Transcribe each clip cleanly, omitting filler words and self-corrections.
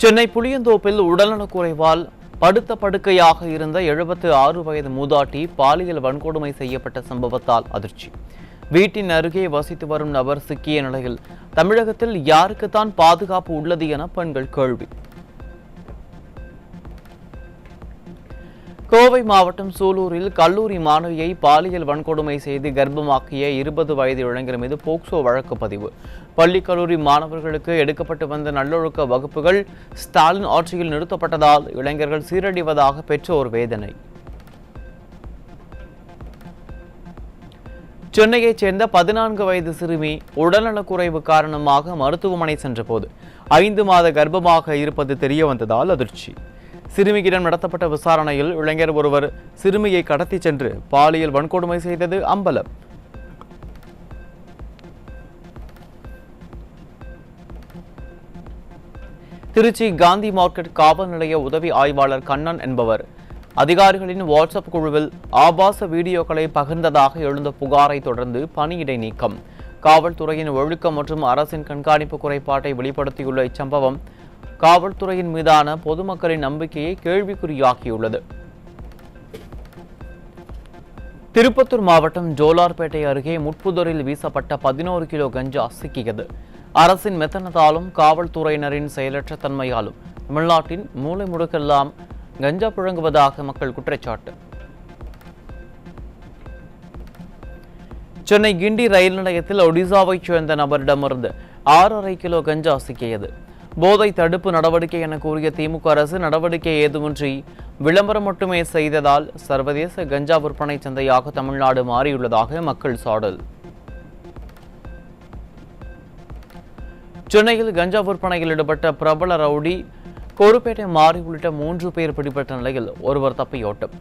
சென்னை புளியந்தோப்பில் உடல்நலக்குறைவால் படுத்த படுக்கையாக இருந்த 76 வயது மூதாட்டி பாலியல் வன்கொடுமை செய்யப்பட்ட சம்பவத்தால் அதிர்ச்சி. வீட்டின் அருகே வசித்து வரும் நபர் சிக்கிய நிலையில் தமிழகத்தில் யாருக்குத்தான் பாதுகாப்பு உள்ளது என பெண்கள் கேள்வி. கோவை மாவட்டம் சூலூரில் கல்லூரி மாணவியை பாலியல் வன்கொடுமை செய்து கர்ப்பமாக்கிய 20 வயது இளைஞர் மீது போக்சோ வழக்கு பதிவு. பள்ளி கல்லூரி மாணவர்களுக்கு எடுக்கப்பட்டு வந்த நல்லொழுக்க வகுப்புகள் ஸ்டாலின் ஆட்சியில் நிறுத்தப்பட்டதால் இளைஞர்கள் சீரழிவதாக பெற்றோர் வேதனை. சென்னையைச் சேர்ந்த 14 வயது சிறுமி உடல்நலக்குறைவு காரணமாக மருத்துவமனை சென்றபோது 5 மாத கர்ப்பமாக இருப்பது தெரியவந்ததால் அதிர்ச்சி. சிறுமியிடம் நடத்தப்பட்ட விசாரணையில் இளைஞர் ஒருவர் சிறுமியை கடத்தி சென்று பாலியல் வன்கொடுமை செய்தது அம்பலம். திருச்சி காந்தி மார்க்கெட் காவல் நிலைய உதவி ஆய்வாளர் கண்ணன் என்பவர் அதிகாரிகளின் வாட்ஸ்அப் குழுவில் ஆபாச வீடியோக்களை பகிர்ந்ததாக எழுந்த புகாரை தொடர்ந்து பணியிடை நீக்கம். காவல்துறையின் ஒழுக்கம் மற்றும் அரசின் கண்காணிப்பு குறைபாட்டை வெளிப்படுத்தியுள்ள இச்சம்பவம் காவல்துறையின் மீதான பொதுமக்களின் நம்பிக்கையை கேள்விக்குறியாக்கியுள்ளது. திருப்பத்தூர் மாவட்டம் ஜோலார்பேட்டை அருகே முட்புதரில் வீசப்பட்ட 11 கிலோ கஞ்சா சிக்கியது. அரசின் மெத்தனத்தாலும் காவல்துறையினரின் செயலற்ற தன்மையாலும் தமிழ்நாட்டின் மூலை முடுக்கெல்லாம் கஞ்சா புழங்குவதாக மக்கள் குற்றச்சாட்டு. சென்னை கிண்டி ரயில் நிலையத்தில் ஒடிசாவைச் சேர்ந்த நபரிடமிருந்து 6.5 கிலோ கஞ்சா சிக்கியது. போதை தடுப்பு நடவடிக்கை என கூறிய திமுக அரசு நடவடிக்கை ஏதுமின்றி விளம்பரம் மட்டுமே செய்ததால் சர்வதேச கஞ்சா விற்பனை சந்தையாக தமிழ்நாடு மாறியுள்ளதாக மக்கள் சாடல். சென்னையில் கஞ்சா விற்பனையில் ஈடுபட்ட பிரபல ரவுடி கோருப்பேட்டை மாறி உள்ளிட்ட 3 பேர் பிடிபட்ட நிலையில் ஒருவர் தப்பியோட்டம்.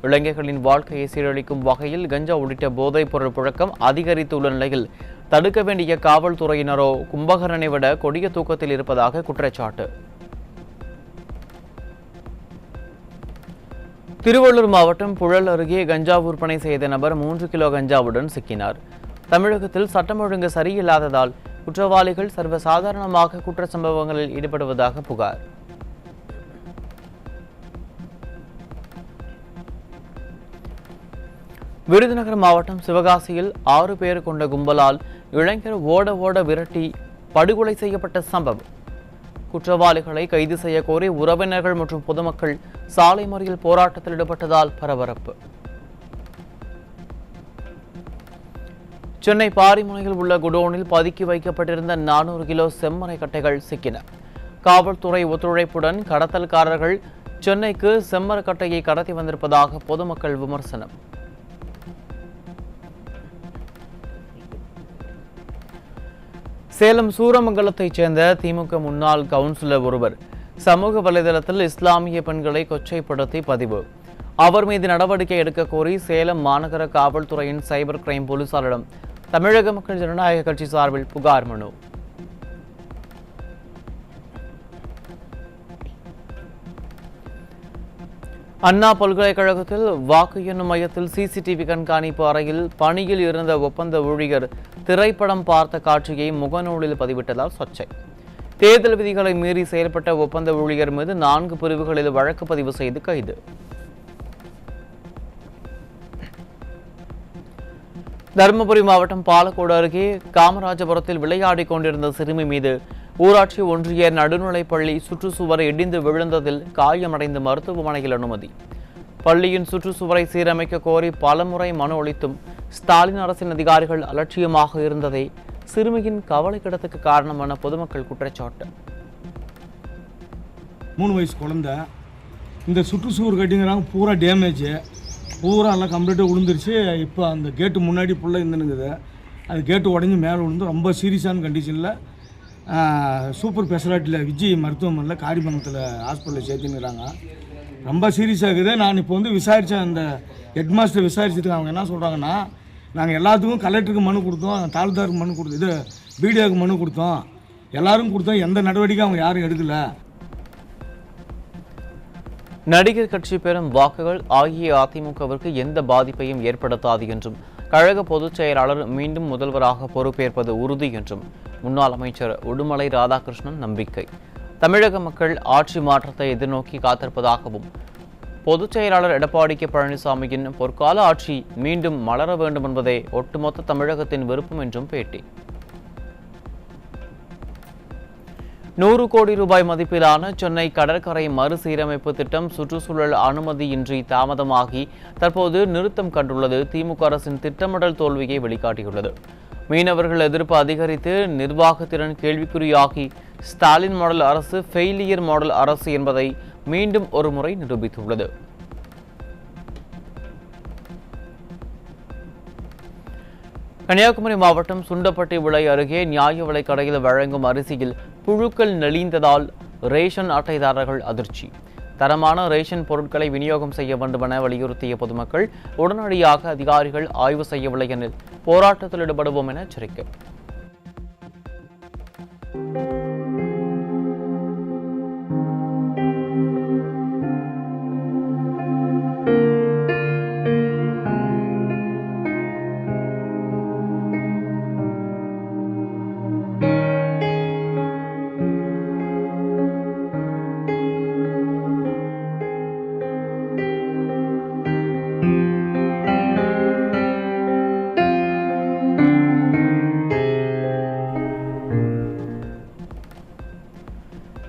இளைஞர்களின் வாழ்க்கையை சீரழிக்கும் வகையில் கஞ்சா உள்ளிட்ட போதைப் பொருள் புழக்கம் அதிகரித்துள்ள நிலையில் தடுக்க வேண்டிய காவல்துறையினரோ கும்பகரனை விட கொடிய தூக்கத்தில் இருப்பதாக குற்றச்சாட்டு. திருவள்ளூர் மாவட்டம் புழல் அருகே கஞ்சா விற்பனை செய்த நபர் 3 கிலோ கஞ்சாவுடன் சிக்கினார். தமிழகத்தில் சட்டம் ஒழுங்கு சரியில்லாததால் குற்றவாளிகள் சர்வசாதாரணமாக குற்ற சம்பவங்களில் ஈடுபடுவதாக புகார். விருதுநகர் மாவட்டம் சிவகாசியில் 6 பேர் கொண்ட கும்பலால் இளைஞர் ஓட விரட்டி படுகொலை செய்யப்பட்ட சம்பவம். குற்றவாளிகளை கைது செய்ய கோரி உறவினர்கள் மற்றும் பொதுமக்கள் சாலை மறியல் போராட்டத்தில் ஈடுபட்டதால் பரபரப்பு. சென்னை பாரிமுனையில் உள்ள குடோனில் பதுக்கி வைக்கப்பட்டிருந்த 400 கிலோ செம்மரை கட்டைகள் சிக்கின. காவல்துறை ஒத்துழைப்புடன் கடத்தல்காரர்கள் சென்னைக்கு செம்மரக்கட்டையை கடத்தி வந்திருப்பதாக பொதுமக்கள் விமர்சனம். சேலம் சூரமங்கலத்தைச் சேர்ந்த திமுக முன்னாள் கவுன்சிலர் ஒருவர் சமூக வலைதளத்தில் இஸ்லாமிய பெண்களை கொச்சைப்படுத்தி பதிவு. அவர் மீது நடவடிக்கை எடுக்க கோரி சேலம் மாநகர காவல்துறையின் சைபர் கிரைம் போலீசாரிடம் தமிழக மக்கள் ஜனநாயக கட்சி சார்பில் புகார் மனு. அண்ணா பல்கலைக்கழகத்தில் வாக்கு எண்ணும் மையத்தில் சிசிடிவி கண்காணிப்பு அறையில் பணியில் இருந்த ஒப்பந்த ஊழியர் திரைப்படம் பார்த்த காட்சியை முகநூலில் பதிவிட்டதால் சர்ச்சை. தேர்தல் விதிகளை மீறி செயல்பட்ட ஒப்பந்த ஊழியர் மீது 4 பிரிவுகளில் வழக்கு பதிவு செய்து கைது. தருமபுரி மாவட்டம் பாலக்கோடு அருகே காமராஜபுரத்தில் விளையாடிக் கொண்டிருந்த சிறுமி மீது ஊராட்சி ஒன்றிய நடுநிலைப்பள்ளி சுற்றுச்சுவர் இடிந்து விழுந்ததில் காயமடைந்த மருத்துவமனையில் அனுமதி. பள்ளியின் சுற்றுச்சுவரை சீரமைக்க கோரி பலமுறை மனு அளித்தும் ஸ்டாலின் அரசின் அதிகாரிகள் அலட்சியமாக இருந்ததே சிறுமியின் கவலைக்கிடத்துக்கு காரணம் என பொதுமக்கள் குற்றச்சாட்டு. 3 வயசு குழந்தை இந்த சுற்றுச்சுவர் கட்டிங்கிறாங்க, பூரா டேமேஜ், பூரா எல்லாம் கம்ப்ளீட்டாக விழுந்துருச்சு. இப்போ அந்த கேட்டு முன்னாடி ஃபுல்லாக இருந்துனுக்குது. அது கேட்டு உடஞ்சி மேலே விழுந்து ரொம்ப சீரியஸான கண்டிஷனில் சூப்பர் ஸ்பெஷாலிட்டியில் விஜய் மருத்துவமனையில் காரிமங்கலத்தில் ஹாஸ்பிட்டலில் சேர்த்துங்கிறாங்க. ரொம்ப சீரியஸாக இருக்குது. நான் இப்போ விசாரித்தேன், அந்த ஹெட் மாஸ்டர் விசாரிச்சதுக்கு அவங்க என்ன சொல்கிறாங்கன்னா, நாங்கள் எல்லாத்துக்கும் கலெக்டருக்கு மனு கொடுத்தோம், தாலுதாருக்கு மனு கொடுத்தோம், இது பிடிஓக்கு மனு கொடுத்தோம், எல்லாரும் கொடுத்தோம், எந்த நடவடிக்கையும் அவங்க யாரும் எடுக்கலை. நடிகர் கட்சி பெறும் வாக்குகள் அஇஅதிமுகவிற்கு எந்த பாதிப்பையும் ஏற்படுத்தாது என்றும் கழக பொதுச் செயலாளர் மீண்டும் முதல்வராக பொறுப்பேற்பது உறுதி என்றும் முன்னாள் அமைச்சர் உடுமலை ராதாகிருஷ்ணன் நம்பிக்கை. தமிழக மக்கள் ஆட்சி மாற்றத்தை எதிர்நோக்கி காத்திருப்பதாகவும் பொதுச் செயலாளர் எடப்பாடி கே பழனிசாமியின் பொற்கால ஆட்சி மீண்டும் மலர வேண்டும் என்பதே ஒட்டுமொத்த தமிழகத்தின் விருப்பம் என்றும் பேட்டி. 100 கோடி ரூபாய் மதிப்பிலான சென்னை கடற்கரை மறுசீரமைப்பு திட்டம் சுற்றுச்சூழல் அனுமதியின்றி தாமதமாகி தற்போது நிறுத்தம் கண்டுள்ளது திமுக அரசின் திட்டமிடல் தோல்வியை வெளிக்காட்டியுள்ளது. மீனவர்கள் எதிர்ப்பு அதிகரித்து நிர்வாகத்திறன் கேள்விக்குறியாகி ஸ்டாலின் மாடல் அரசு ஃபெயிலியர் மாடல் அரசு என்பதை மீண்டும் ஒரு முறை நிரூபித்துள்ளது. கன்னியாகுமரி மாவட்டம் சுண்டப்பட்டி விளை அருகே நியாய விலைக் கடையில் வழங்கும் அரிசியில் புழுக்கள் நெளிந்ததால் ரேஷன் அட்டைதாரர்கள் அதிர்ச்சி. தரமான ரேஷன் பொருட்களை விநியோகம் செய்ய வேண்டும் என வலியுறுத்திய பொதுமக்கள் உடனடியாக அதிகாரிகள் ஆய்வு செய்யவில்லை எனில் போராட்டத்தில் ஈடுபடுவோம் என எச்சரிக்கை.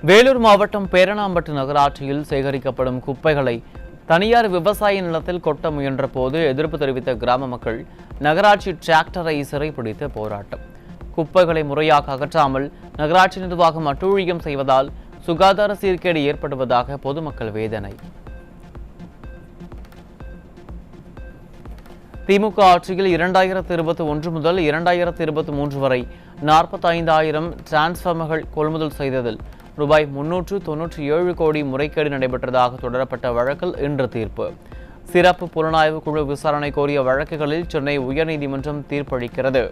வேலூர் மாவட்டம் பேரணாம்பட்டு நகராட்சியில் சேகரிக்கப்படும் குப்பைகளை தனியார் விவசாய நிலத்தில் கொட்ட முயன்ற போது எதிர்ப்பு தெரிவித்த கிராம மக்கள் நகராட்சி டிராக்டரை சிறைப்பிடித்து போராட்டம். குப்பைகளை முறையாக அகற்றாமல் நகராட்சி நிர்வாகம் அட்டூழியம் செய்வதால் சுகாதார சீர்கேடு ஏற்படுவதாக பொதுமக்கள் வேதனை. திமுக ஆட்சியில் 2021 முதல் 2023 வரை 45,000 டிரான்ஸ்ஃபார்மர்கள் கொள்முதல் செய்ததில் ரூபாய் 397 கோடி முறைகேடு நடைபெற்றதாக தொடரப்பட்ட வழக்கில் இன்று தீர்ப்பு. சிறப்பு புலனாய்வு குழு விசாரணை கோரிய வழக்குகளில் சென்னை உயர்நீதிமன்றம் தீர்ப்பளிக்கிறது.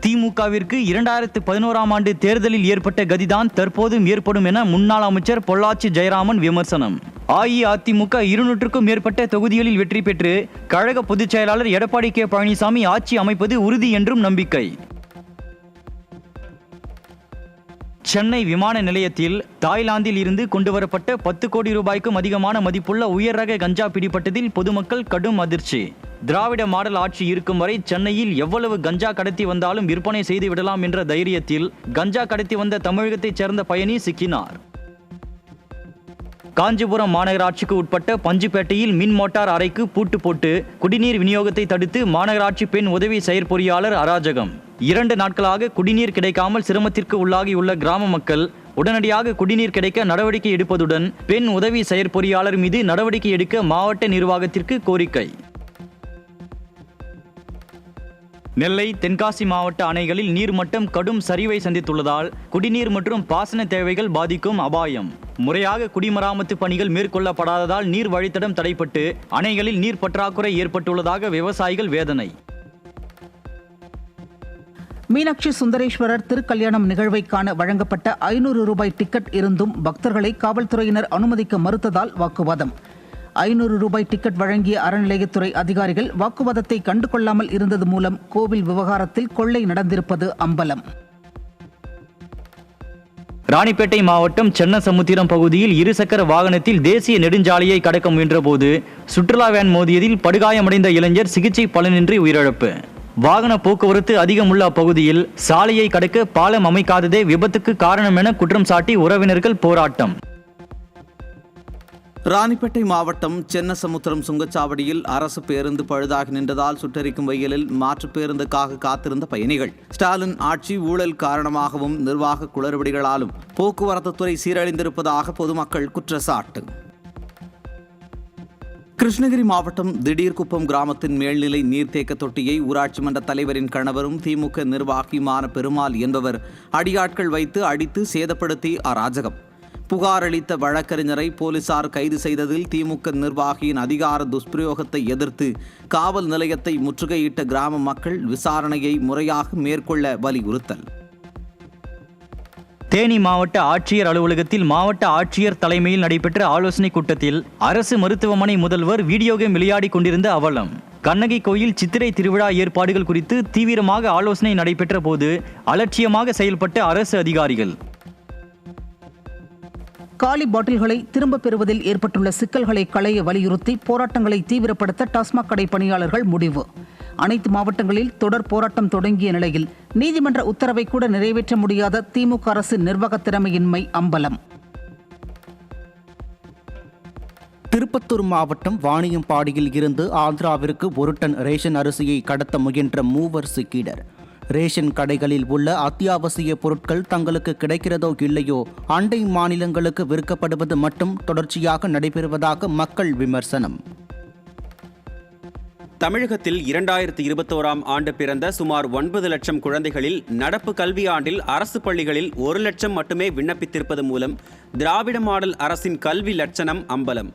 திமுகவிற்கு 2011ஆம் ஆண்டு தேர்தலில் ஏற்பட்ட கதிதான் தற்போதும் ஏற்படும் என முன்னாள் அமைச்சர் பொள்ளாச்சி ஜெயராமன் விமர்சனம். அஇஅதிமுக 200க்கும் மேற்பட்ட தொகுதிகளில் வெற்றி பெற்று கழக பொதுச் செயலாளர் எடப்பாடி கே பழனிசாமி ஆட்சி அமைப்பது உறுதி என்றும் நம்பிக்கை. சென்னை விமான நிலையத்தில் தாய்லாந்தில் இருந்து கொண்டுவரப்பட்ட 10 கோடி ரூபாய்க்கும் அதிகமான மதிப்புள்ள உயர் ரக கஞ்சா பிடிபட்டதில் பொதுமக்கள் கடும் அதிர்ச்சி. திராவிட மாடல் ஆட்சி இருக்கும் வரை சென்னையில் எவ்வளவு கஞ்சா கடத்தி வந்தாலும் விற்பனை செய்து விடலாம் என்ற தைரியத்தில் கஞ்சா கடத்தி வந்த தமிழகத்தைச் சேர்ந்த பயணி சிக்கினார். காஞ்சிபுரம் மாநகராட்சிக்கு உட்பட்ட பஞ்சுப்பேட்டையில் மின் மோட்டார் அறைக்கு பூட்டு போட்டு குடிநீர் விநியோகத்தை தடுத்து மாநகராட்சி பெண் உதவி செயற்பொறியாளர் அராஜகம். 2 நாட்களாக குடிநீர் கிடைக்காமல் சிரமத்திற்கு உள்ளாகியுள்ள கிராம மக்கள் உடனடியாக குடிநீர் கிடைக்க நடவடிக்கை எடுப்பதுடன் பெண் உதவி செயற்பொறியாளர் மீது நடவடிக்கை எடுக்க மாவட்ட நிர்வாகத்திற்கு கோரிக்கை. நெல்லை, தென்காசி மாவட்ட அணைகளில் நீர்மட்டம் கடும் சரிவை சந்தித்துள்ளதால் குடிநீர் மற்றும் பாசன தேவைகள் பாதிக்கும் அபாயம். முறையாக குடிமராமத்து பணிகள் மேற்கொள்ளப்படாததால் நீர் வழித்தடம் தடைப்பட்டு அணைகளில் நீர் பற்றாக்குறை ஏற்பட்டுள்ளதாக விவசாயிகள் வேதனை. மீனாட்சி சுந்தரேஸ்வரர் திருக்கல்யாணம் நிகழ்வை காண வழங்கப்பட்ட 500 ரூபாய் டிக்கெட் இருந்தும் பக்தர்களை காவல்துறையினர் அனுமதிக்க மறுத்ததால் வாக்குவாதம். 500 ரூபாய் டிக்கெட் வழங்கிய அறநிலையத்துறை அதிகாரிகள் வாக்குவாதத்தை கண்டுகொள்ளாமல் இருந்தது மூலம் கோவில் விவகாரத்தில் கொள்ளை நடந்திருப்பது அம்பலம். ராணிப்பேட்டை மாவட்டம் சென்னசமுத்திரம் பகுதியில் இருசக்கர வாகனத்தில் தேசிய நெடுஞ்சாலையை கடக்க முயன்றபோது சுற்றுலா வேன் மோதியதில் படுகாயமடைந்த இளைஞர் சிகிச்சை பலனின்றி உயிரிழப்பு. வாகன போக்குவரத்து அதிகமுள்ள அப்பகுதியில் சாலையை கடக்க பாலம் அமைக்காததே விபத்துக்கு காரணம் என குற்றம் சாட்டி உறவினர்கள் போராட்டம். ராணிப்பேட்டை மாவட்டம் சென்னசமுத்திரம் சுங்கச்சாவடியில் அரசு பேருந்து பழுதாகி நின்றதால் சுட்டெரிக்கும் வெயிலில் மாற்று பேருந்துக்காக காத்திருந்த பயணிகள். ஸ்டாலின் ஆட்சி ஊழல் காரணமாகவும் நிர்வாக குளறுபடிகளாலும் போக்குவரத்து துறை சீரழிந்திருப்பதாக பொதுமக்கள் குற்றச்சாட்டு. கிருஷ்ணகிரி மாவட்டம் திடீர்குப்பம் கிராமத்தின் மேல்நிலை நீர்த்தேக்க தொட்டியை ஊராட்சி மன்ற தலைவரின் கணவரும் திமுக நிர்வாகியுமான பெருமாள் என்பவர் அடியாட்கள் வைத்து அடித்து சேதப்படுத்தி அராஜகம். புகார் அளித்த வழக்கறிஞரை போலீசார் கைது செய்ததில் திமுக நிர்வாகியின் அதிகார துஷ்பிரயோகத்தை எதிர்த்து காவல் நிலையத்தை முற்றுகையிட்ட கிராம மக்கள் விசாரணையை முறையாக மேற்கொள்ள வலியுறுத்தல். தேனி மாவட்ட ஆட்சியர் அலுவலகத்தில் மாவட்ட ஆட்சியர் தலைமையில் நடைபெற்ற ஆலோசனை கூட்டத்தில் அரசு மருத்துவமனை முதல்வர் வீடியோ கேம் விளையாடி கொண்டிருந்த அவலம். கண்ணகி கோயில் சித்திரை திருவிழா ஏற்பாடுகள் குறித்து தீவிரமாக ஆலோசனை நடைபெற்ற போது அலட்சியமாக செயல்பட்ட அரசு அதிகாரிகள். காலி பாட்டில்களை திரும்பப் பெறுவதில் ஏற்பட்டுள்ள சிக்கல்களை களைய வலியுறுத்தி போராட்டங்களை தீவிரப்படுத்த டாஸ்மாக் கடை பணியாளர்கள் முடிவு. அனைத்து மாவட்டங்களில் தொடர் போராட்டம் தொடங்கிய நிலையில் நீதிமன்ற உத்தரவை கூட நிறைவேற்ற முடியாத திமுக அரசின் நிர்வாக திறமையின்மை அம்பலம். திருப்பத்தூர் மாவட்டம் வாணியம்பாடியில் இருந்து ஆந்திராவிற்கு 1 டன் ரேஷன் அரிசியை கடத்த முயன்ற 3 சிக்கினர். ரேஷன் கடைகளில் உள்ள அத்தியாவசிய பொருட்கள் தங்களுக்கு கிடைக்கிறதோ இல்லையோ அண்டை மாநிலங்களுக்கு விற்கப்படுவது மட்டும் தொடர்ச்சியாக நடைபெறுவதாக மக்கள் விமர்சனம். தமிழகத்தில் 2021ஆம் ஆண்டு பிறந்த சுமார் 9 லட்சம் குழந்தைகளில் நடப்பு கல்வியாண்டில் அரசு பள்ளிகளில் 1 லட்சம் மட்டுமே விண்ணப்பித்திருப்பது மூலம் திராவிட மாடல் அரசின் கல்வி லட்சணம் அம்பலம்.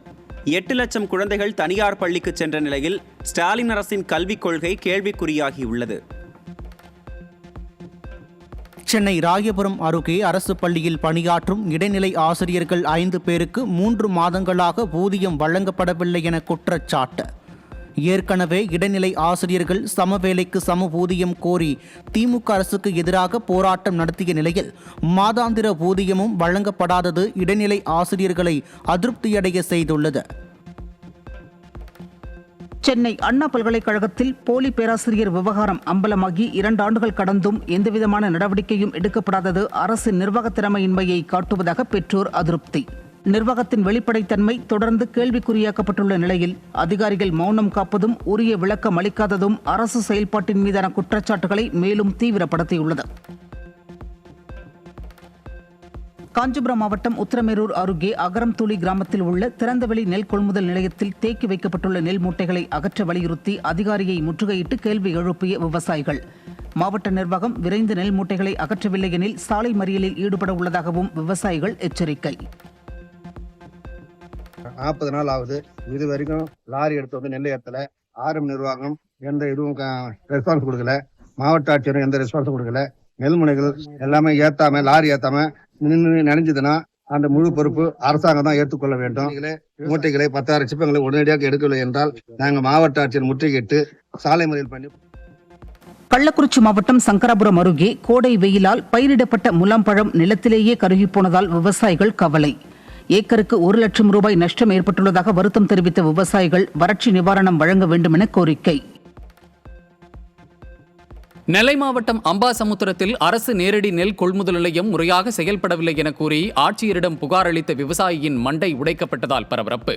8 லட்சம் குழந்தைகள் தனியார் பள்ளிக்கு சென்ற நிலையில் ஸ்டாலின் அரசின் கல்விக் கொள்கை கேள்விக்குறியாகியுள்ளது. சென்னை ராயபுரம் அருகே அரசு பள்ளியில் பணியாற்றும் இடைநிலை ஆசிரியர்கள் 5 பேருக்கு 3 மாதங்களாக ஊதியம் வழங்கப்படவில்லை என குற்றச்சாட்டு. ஏற்கனவே இடைநிலை ஆசிரியர்கள் சம வேலைக்கு சம ஊதியம் கோரி திமுக அரசுக்கு எதிராக போராட்டம் நடத்திய நிலையில் மாதாந்திர ஊதியமும் வழங்கப்படாதது இடைநிலை ஆசிரியர்களை அதிருப்தியடைய செய்துள்ளது. சென்னை அண்ணா பல்கலைக்கழகத்தில் போலி பேராசிரியர் விவகாரம் அம்பலமாகி 2 ஆண்டுகள் கடந்தும் எந்தவிதமான நடவடிக்கையும் எடுக்கப்படாதது அரசின் நிர்வாக திறமையின்மையை காட்டுவதாக பெற்றோர் அதிருப்தி. நிர்வாகத்தின் வெளிப்படைத்தன்மை தொடர்ந்து கேள்விக்குறியாக்கப்பட்டுள்ள நிலையில் அதிகாரிகள் மௌனம் காப்பதும் உரிய விளக்கம் அளிக்காததும் அரசு செயல்பாட்டின் மீதான குற்றச்சாட்டுகளை மேலும் தீவிரப்படுத்தியுள்ளது. காஞ்சிபுரம் மாவட்டம் உத்திரமேரூர் அருகே அகரம்தூளி கிராமத்தில் உள்ள திறந்தவெளி நெல் கொள்முதல் நிலையத்தில் தேக்கி வைக்கப்பட்டுள்ள நெல் மூட்டைகளை அகற்ற வலியுறுத்தி அதிகாரியை முற்றுகையிட்டு கேள்வி எழுப்பிய விவசாயிகள். மாவட்ட நிர்வாகம் விரைந்து நெல் மூட்டைகளை அகற்றவில்லை எனில் சாலை மறியலில் ஈடுபட உள்ளதாகவும் விவசாயிகள் எச்சரிக்கை. 40 நாள் ஆகுது. இது வரைக்கும் லாரி எடுத்து வந்து நெல்லை ஏற்றல. ஆர்எம் நிர்வாகம் எந்த இதுவும் ரெஸ்பான்ஸ் கொடுக்கல. மாவட்ட ஆட்சியரும் எந்த ரெஸ்பான்ஸும் கொடுக்கல. நெல்முனைகள் எல்லாமே ஏத்தாம லாரி ஏத்தாம நின்று நினைஞ்சதுன்னா அந்த முழு பொறுப்பு அரசாங்கம் தான் ஏற்றுக்கொள்ள வேண்டும். மூட்டைகளை 10,000 சிப்பங்களை உடனடியாக எடுக்கவில்லை என்றால் நாங்கள் மாவட்ட ஆட்சியர் முற்றுகையிட்டு சாலை மறியல் பண்ணி. கள்ளக்குறிச்சி மாவட்டம் சங்கராபுரம் அருகே கோடை வெயிலால் பயிரிடப்பட்ட முலாம்பழம் நிலத்திலேயே கருகிப்போனதால் விவசாயிகள் கவலை. ஏக்கருக்கு 1 லட்சம் ரூபாய் நஷ்டம் ஏற்பட்டுள்ளதாக வருத்தம் தெரிவித்த விவசாயிகள் வறட்சி நிவாரணம் வழங்க வேண்டும் என கோரிக்கை. நெல்லை மாவட்டம் அம்பாசமுத்திரத்தில் அரசு நேரடி நெல் கொள்முதல் நிலையம் முறையாக செயல்படவில்லை என கூறி ஆட்சியரிடம் புகார் அளித்த விவசாயியின் மண்டை உடைக்கப்பட்டதால் பரபரப்பு.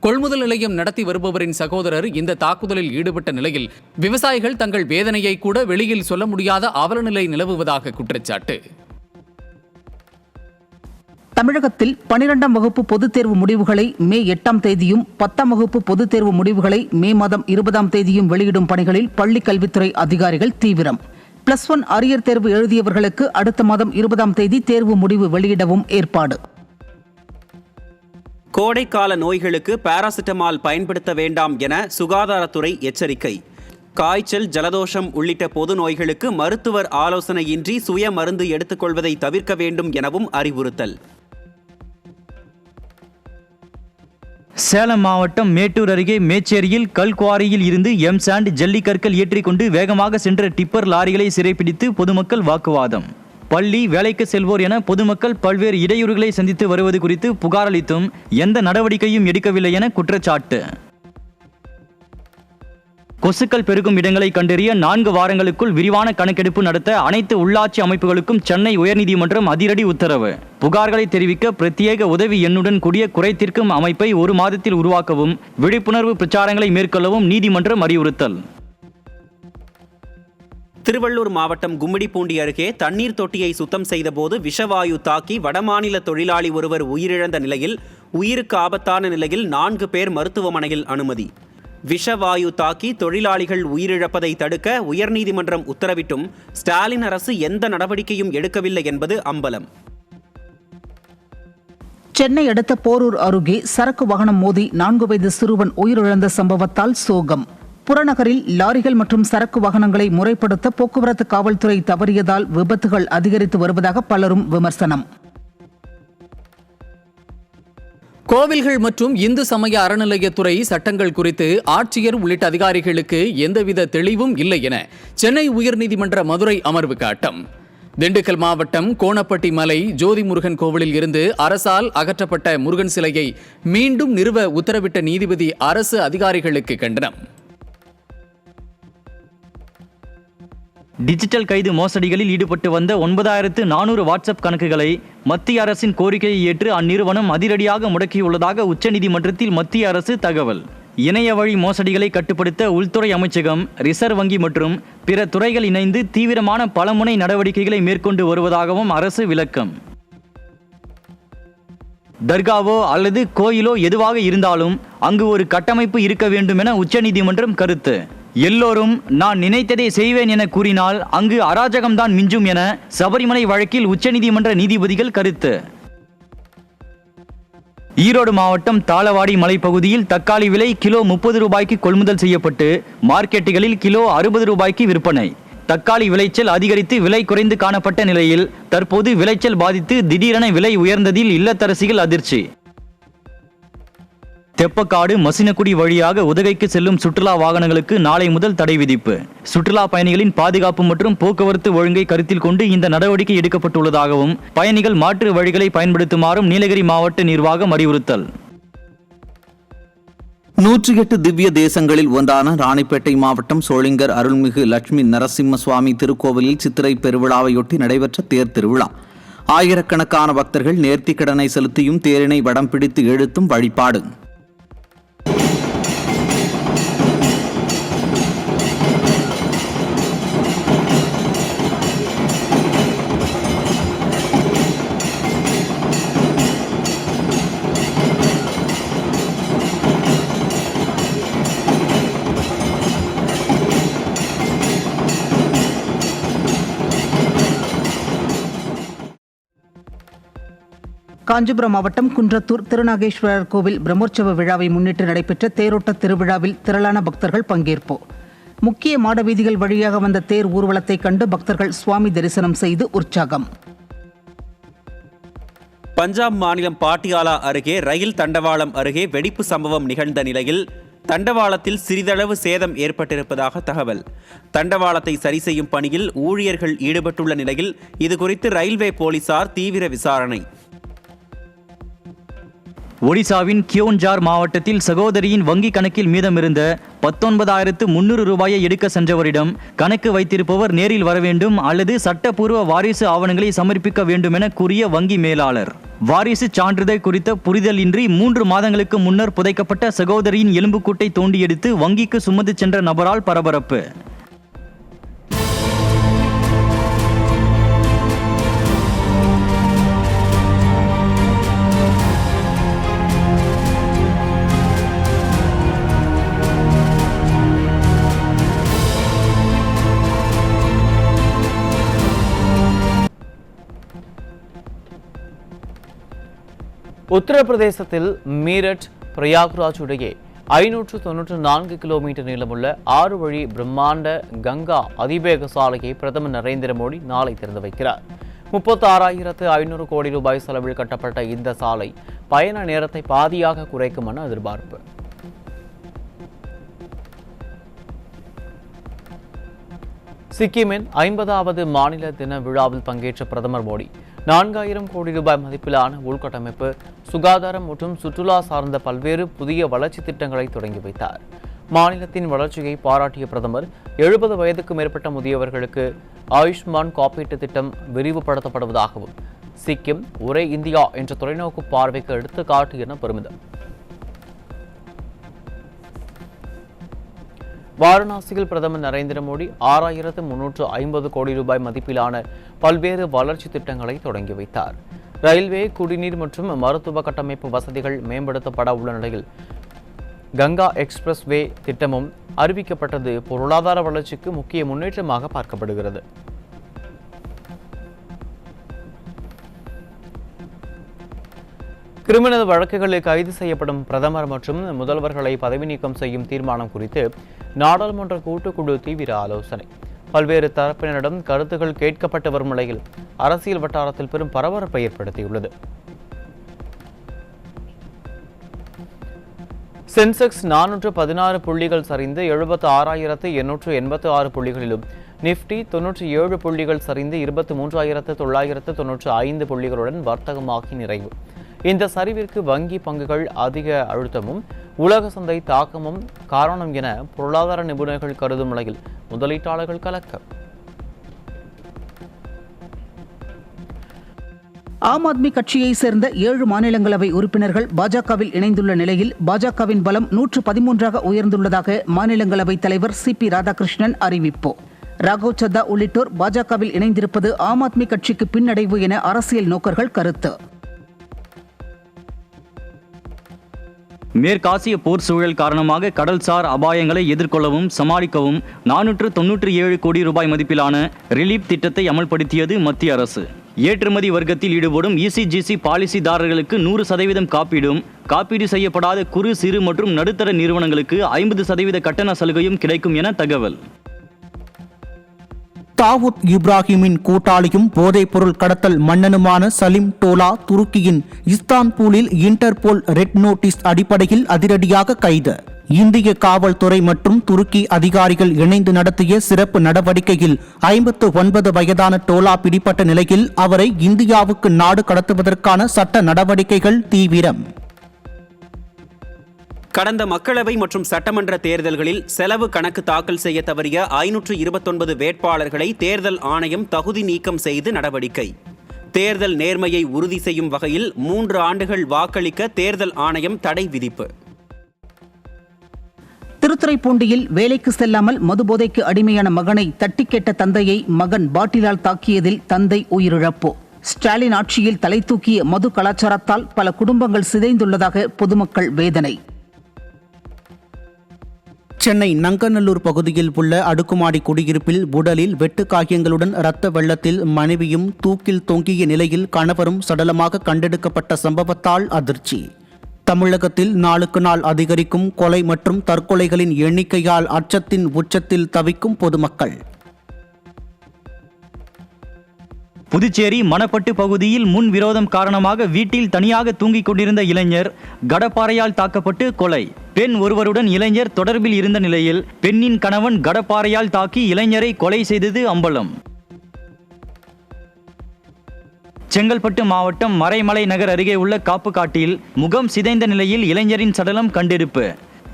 கொள்முதல் நிலையம் நடத்தி வருபவரின் சகோதரர் இந்த தாக்குதலில் ஈடுபட்ட நிலையில் விவசாயிகள் தங்கள் வேதனையை கூட வெளியில் சொல்ல முடியாத அவலநிலை நிலவுவதாக குற்றச்சாட்டு. தமிழகத்தில் 12ஆம் வகுப்பு பொதுத் தேர்வு முடிவுகளை மே 8ஆம் தேதியும் 10ஆம் வகுப்பு பொதுத் தேர்வு முடிவுகளை மே மாதம் 20ஆம் தேதியும் வெளியிடும் பணிகளில் பள்ளிக் கல்வித்துறை அதிகாரிகள் தீவிரம். +1 அரியர் தேர்வு எழுதியவர்களுக்கு அடுத்த மாதம் 20ஆம் தேதி தேர்வு முடிவு வெளியிடவும் ஏற்பாடு. கோடைக்கால நோய்களுக்கு பாராசிட்டமால் பயன்படுத்த வேண்டாம் என சுகாதாரத்துறை எச்சரிக்கை. காய்ச்சல், ஜலதோஷம் உள்ளிட்ட பொது நோய்களுக்கு மருத்துவர் ஆலோசனையின்றி சுய மருந்து எடுத்துக்கொள்வதை தவிர்க்க வேண்டும் எனவும் அறிவுறுத்தல். சேலம் மாவட்டம் மேட்டூர் அருகே மேச்சேரியில் கல்குவாரியில் இருந்து சாண்ட் ஜல்லிக்கற்கள் ஏற்றிக்கொண்டு வேகமாக சென்ற டிப்பர் லாரிகளை சிறைப்பிடித்து பொதுமக்கள் வாக்குவாதம். பள்ளி, வேலைக்கு செல்வோர் என பொதுமக்கள் பல்வேறு இடையூறுகளை சந்தித்து வருவது குறித்து புகார் அளித்தும் எந்த நடவடிக்கையும் எடுக்கவில்லை என குற்றச்சாட்டு. கொசுக்கள் பெருகும் இடங்களை கண்டறிய 4 வாரங்களுக்குள் விரிவான கணக்கெடுப்பு நடத்த அனைத்து உள்ளாட்சி அமைப்புகளுக்கும் சென்னை உயர்நீதிமன்றம் அதிரடி உத்தரவு. புகார்களை தெரிவிக்க பிரத்யேக உதவி எண்ணுடன் கூடிய குறைதீர்க்கும் அமைப்பை 1 மாதத்தில் உருவாக்கவும் விழிப்புணர்வு பிரச்சாரங்களை மேற்கொள்ளவும் நீதிமன்றம் அறிவுறுத்தல். திருவள்ளூர் மாவட்டம் கும்மிடிப்பூண்டி அருகே தண்ணீர் தொட்டியை சுத்தம் செய்தபோது விஷவாயு தாக்கி வடமாநில தொழிலாளி ஒருவர் உயிரிழந்த நிலையில் உயிருக்கு ஆபத்தான நிலையில் 4 பேர் மருத்துவமனையில் அனுமதி. விஷவாயு தாக்கி தொழிலாளிகள் உயிரிழப்பதை தடுக்க உயர்நீதிமன்றம் உத்தரவிட்டும் ஸ்டாலின் அரசு எந்த நடவடிக்கையும் எடுக்கவில்லை என்பது அம்பலம். சென்னை அடுத்த போரூர் அருகே சரக்கு வாகனம் மோதி 4 வயது சிறுவன் உயிரிழந்த சம்பவத்தால் சோகம். புறநகரில் லாரிகள் மற்றும் சரக்கு வாகனங்களை முறைப்படுத்த போக்குவரத்து காவல்துறை தவறியதால் விபத்துகள் அதிகரித்து வருவதாக பலரும் விமர்சனம். கோவில்கள் மற்றும் இந்து சமய அறநிலையத்துறை சட்டங்கள் குறித்து ஆட்சியர் உள்ளிட்ட அதிகாரிகளுக்கு எந்தவித தெளிவும் இல்லை என சென்னை உயர்நீதிமன்ற மதுரை அமர்வு காட்டம். திண்டுக்கல் மாவட்டம் கோணப்பட்டி மலை ஜோதி முருகன் கோவிலில் இருந்து அரசால் அகற்றப்பட்ட முருகன் சிலையை மீண்டும் நிறுவ உத்தரவிட்ட நீதிபதி அரசு அதிகாரிகளுக்கு கண்டனம். டிஜிட்டல் கைது மோசடிகளில் ஈடுபட்டு வந்த 9400 வாட்ஸ்அப் கணக்குகளை மத்திய அரசின் கோரிக்கையை ஏற்று அந்நிறுவனம் அதிரடியாக முடக்கியுள்ளதாக உச்சநீதிமன்றத்தில் மத்திய அரசு தகவல். இணைய வழி மோசடிகளை கட்டுப்படுத்த உள்துறை அமைச்சகம், ரிசர்வ் வங்கி மற்றும் பிற துறைகள் இணைந்து தீவிரமான பலமுனை நடவடிக்கைகளை மேற்கொண்டு வருவதாகவும் அரசு விளக்கம். தர்காவோ அல்லது கோயிலோ எதுவாக இருந்தாலும் அங்கு ஒரு கட்டமைப்பு இருக்க வேண்டும் என உச்சநீதிமன்றம் கருத்து. எல்லோரும் நான் நினைத்ததை செய்வேன் என கூறினால் அங்கு அராஜகம்தான் மிஞ்சும் என சபரிமலை வழக்கில் உச்சநீதிமன்ற நீதிபதிகள் கருத்து. ஈரோடு மாவட்டம் தாளவாடி மலைப்பகுதியில் தக்காளி விலை கிலோ 30 ரூபாய்க்கு கொள்முதல் செய்யப்பட்டு மார்க்கெட்டுகளில் கிலோ 60 ரூபாய்க்கு விற்பனை. தக்காளி விளைச்சல் அதிகரித்து விலை குறைந்து காணப்பட்ட நிலையில் தற்போது விளைச்சல் பாதித்து திடீரென விலை உயர்ந்ததில் இல்லத்தரசிகள் அதிர்ச்சி. தெப்பக்காடு மசினக்குடி வழியாக உதகைக்கு செல்லும் சுற்றுலா வாகனங்களுக்கு நாளை முதல் தடை விதிப்பு. சுற்றுலா பயணிகளின் பாதுகாப்பு மற்றும் போக்குவரத்து ஒழுங்கை கருத்தில் கொண்டு இந்த நடவடிக்கை எடுக்கப்பட்டுள்ளதாகவும் பயணிகள் மாற்று வழிகளை பயன்படுத்துமாறும் நீலகிரி மாவட்ட நிர்வாகம் அறிவுறுத்தல். 108 திவ்ய தேசங்களில் ஒன்றான ராணிப்பேட்டை மாவட்டம் சோளிங்கர் அருள்மிகு லட்சுமி நரசிம்ம சுவாமி திருக்கோவிலில் சித்திரை பெருவிழாவையொட்டி நடைபெற்ற தேர் திருவிழா. ஆயிரக்கணக்கான பக்தர்கள் நேர்த்திக்கடனை செலுத்தியும் தேரினை வடம் பிடித்து இழுத்தும் வழிபாடு. காஞ்சிபுரம் மாவட்டம் குன்றத்தூர் திருநாகேஸ்வரர் கோவில் பிரம்மோற்சவ விழாவை முன்னிட்டு நடைபெற்ற தேரோட்ட திருவிழாவில் திரளான பக்தர்கள் பங்கேற்பு. முக்கிய மாட வீதிகள் வழியாக வந்த தேர் ஊர்வலத்தை கண்டு பக்தர்கள் சுவாமி தரிசனம் செய்து உற்சாகம். பஞ்சாப் மாநிலம் பாட்டியாலா அருகே ரயில் தண்டவாளம் அருகே வெடிப்பு சம்பவம் நிகழ்ந்த நிலையில் தண்டவாளத்தில் சிறிதளவு சேதம் ஏற்பட்டிருப்பதாக தகவல். தண்டவாளத்தை சரி செய்யும் பணியில் ஊழியர்கள் ஈடுபட்டுள்ள நிலையில் இதுகுறித்து ரயில்வே போலீசார் தீவிர விசாரணை. ஒடிசாவின் கியோன்ஜார் மாவட்டத்தில் சகோதரியின் வங்கி கணக்கில் மீதமிருந்த 19,300 ரூபாயை எடுக்க சென்றவரிடம் கணக்கு வைத்திருப்பவர் நேரில் வர வேண்டும் அல்லது சட்டப்பூர்வ வாரிசு ஆவணங்களை சமர்ப்பிக்க வேண்டும் என கூறிய வங்கி மேலாளர். வாரிசு சான்றிதழ் குறித்த புரிதல் இன்றி 3 மாதங்களுக்கு முன்னர் புதைக்கப்பட்ட சகோதரியின் எலும்புக்கூட்டை தோண்டி எடுத்து வங்கிக்கு சுமந்து சென்ற நபரால் பரபரப்பு. உத்தரப்பிரதேசத்தில் மீரட் பிரயாக்ராஜ் இடையே 594 கிலோமீட்டர் நீளமுள்ள 6 வழி பிரம்மாண்ட கங்கா அதிவேக சாலையை பிரதமர் நரேந்திர மோடி நாளை திறந்து வைக்கிறார். 36,500 கோடி ரூபாய் செலவில் கட்டப்பட்ட இந்த சாலை பயண நேரத்தை பாதியாக குறைக்கும் என எதிர்பார்ப்பு. சிக்கிமின் 50வது மாநில தின விழாவில் பங்கேற்ற பிரதமர் மோடி 4000 கோடி ரூபாய் மதிப்பிலான உள்கட்டமைப்பு, சுகாதாரம் மற்றும் சுற்றுலா சார்ந்த பல்வேறு புதிய வளர்ச்சி திட்டங்களை தொடங்கி வைத்தார். மாநிலத்தின் வளர்ச்சியை பாராட்டிய பிரதமர் 70 வயதுக்கு மேற்பட்ட முதியவர்களுக்கு ஆயுஷ்மான் காப்பீட்டு திட்டம் விரிவுபடுத்தப்படுவதாகவும் சிக்கிம் ஒரே இந்தியா என்ற தொலைநோக்கு பார்வைக்கு எடுத்துக்காட்டு என பெருமிதம். வாரணாசியில் பிரதமர் நரேந்திர மோடி 6,350 கோடி ரூபாய் மதிப்பிலான பல்வேறு வளர்ச்சி திட்டங்களை தொடங்கி வைத்தார். ரயில்வே, குடிநீர் மற்றும் மருத்துவ கட்டமைப்பு வசதிகள் மேம்படுத்தப்பட உள்ள நிலையில் கங்கா எக்ஸ்பிரஸ் வே திட்டமும் அறிவிக்கப்பட்டது பொருளாதார வளர்ச்சிக்கு முக்கிய முன்னேற்றமாக பார்க்கப்படுகிறது. கிரிமினல் வழக்குகளில் கைது செய்யப்படும் பிரதமர் மற்றும் முதல்வர்களை பதவி நீக்கம் செய்யும் தீர்மானம் குறித்து நாடாளுமன்ற கூட்டுக்குழு தீவிர ஆலோசனை. பல்வேறு தரப்பினரிடம் கருத்துக்கள் கேட்கப்பட்டு வரும் நிலையில் அரசியல் வட்டாரத்தில் பெரும் பரபரப்பை ஏற்படுத்தியுள்ளது. சென்செக்ஸ் 416 புள்ளிகள் சரிந்து 76,886 புள்ளிகளிலும், நிஃப்டி 97 புள்ளிகள் சரிந்து 23,995 புள்ளிகளுடன் வர்த்தகமாகி நிறைவு. இந்த சரிவிற்கு வங்கி பங்குகள் அதிக அழுத்தமும் உலக சந்தை தாக்கமும் காரணம் என பொருளாதார நிபுணர்கள் கருதும் நிலையில் முதலீட்டாளர்கள் கலக்கம். ஆம் ஆத்மி கட்சியை சேர்ந்த 7 மாநிலங்களவை உறுப்பினர்கள் பாஜகவில் இணைந்துள்ள நிலையில் பாஜகவின் பலம் 113ஆக உயர்ந்துள்ளதாக மாநிலங்களவை தலைவர் CP ராதாகிருஷ்ணன் அறிவிப்பு. ராகவ் சத்தா உள்ளிட்டோர் பாஜகவில் இணைந்திருப்பது ஆம் ஆத்மி கட்சிக்கு பின்னடைவு என அரசியல் நோக்கர்கள் கருத்து. மேற்காசிய போர் சூழல் காரணமாக கடல்சார் அபாயங்களை எதிர்கொள்ளவும் சமாளிக்கவும் 497 கோடி ரூபாய் மதிப்பிலான ரிலீப் திட்டத்தை அமல்படுத்தியது மத்திய அரசு. ஏற்றுமதி வர்க்கத்தில் ஈடுபடும் ECGC பாலிசிதாரர்களுக்கு 100% காப்பீடும், காப்பீடு செய்யப்படாத குறு சிறு மற்றும் நடுத்தர நிறுவனங்களுக்கு 50% கட்டண சலுகையும் கிடைக்கும் என தகவல். தாவூத் இப்ராஹிமின் கூட்டாளியும் போதைப்பொருள் கடத்தல் மன்னனுமான சலிம் டோலா துருக்கியின் இஸ்தான்புலில் இன்டர்போல் ரெட் நோட்டீஸ் அடிப்படையில் அதிரடியாக கைது. இந்திய காவல்துறை மற்றும் துருக்கி அதிகாரிகள் இணைந்து நடத்திய சிறப்பு நடவடிக்கையில் 59 வயதான டோலா பிடிப்பட்ட நிலையில் அவரை இந்தியாவுக்கு நாடு கடத்துவதற்கான சட்ட நடவடிக்கைகள் தீவிரம். கடந்த மக்களவை மற்றும் சட்டமன்ற தேர்தல்களில் செலவு கணக்கு தாக்கல் செய்ய தவறிய 529 வேட்பாளர்களை தேர்தல் ஆணையம் தகுதி நீக்கம் செய்து நடவடிக்கை. தேர்தல் நேர்மையை உறுதி செய்யும் வகையில் 3 ஆண்டுகள் வாக்களிக்க தேர்தல் ஆணையம் தடை விதிப்பு. திருத்துறைப்பூண்டியில் வேலைக்கு செல்லாமல் மதுபோதைக்கு அடிமையான மகனை தட்டி கேட்ட தந்தையை மகன் பாட்டிலால் தாக்கியதில் தந்தை உயிரிழப்பு. ஸ்டாலின் ஆட்சியில் தலை தூக்கிய மது கலாச்சாரத்தால் பல குடும்பங்கள் சிதைந்துள்ளதாக பொதுமக்கள் வேதனை. சென்னை நங்கநல்லூர் பகுதியில் உள்ள அடுக்குமாடி குடியிருப்பில் உடலில் வெட்டு காயங்களுடன் இரத்த வெள்ளத்தில் மனைவியும் தூக்கில் தொங்கிய நிலையில் கணவரும் சடலமாக கண்டெடுக்கப்பட்ட சம்பவத்தால் அதிர்ச்சி. தமிழகத்தில் நாளுக்கு நாள் அதிகரிக்கும் கொலை மற்றும் தற்கொலைகளின் எண்ணிக்கையால் அச்சத்தின் உச்சத்தில் தவிக்கும் பொதுமக்கள். புதுச்சேரி மணப்பட்டு பகுதியில் முன் விரோதம் காரணமாக வீட்டில் தனியாக தூங்கிக் கொண்டிருந்த இளைஞர் கடப்பாறையால் தாக்கப்பட்டு கொலை. பெண் ஒருவருடன் இளைஞர் தொடர்பில் இருந்த நிலையில் பெண்ணின் கணவன் கடப்பாறையால் தாக்கி இளைஞரை கொலை செய்தது அம்பலம். செங்கல்பட்டு மாவட்டம் மறைமலை நகர் அருகே உள்ள காப்புக்காட்டில் முகம் சிதைந்த நிலையில் இளைஞரின் சடலம் கண்டெடுப்பு.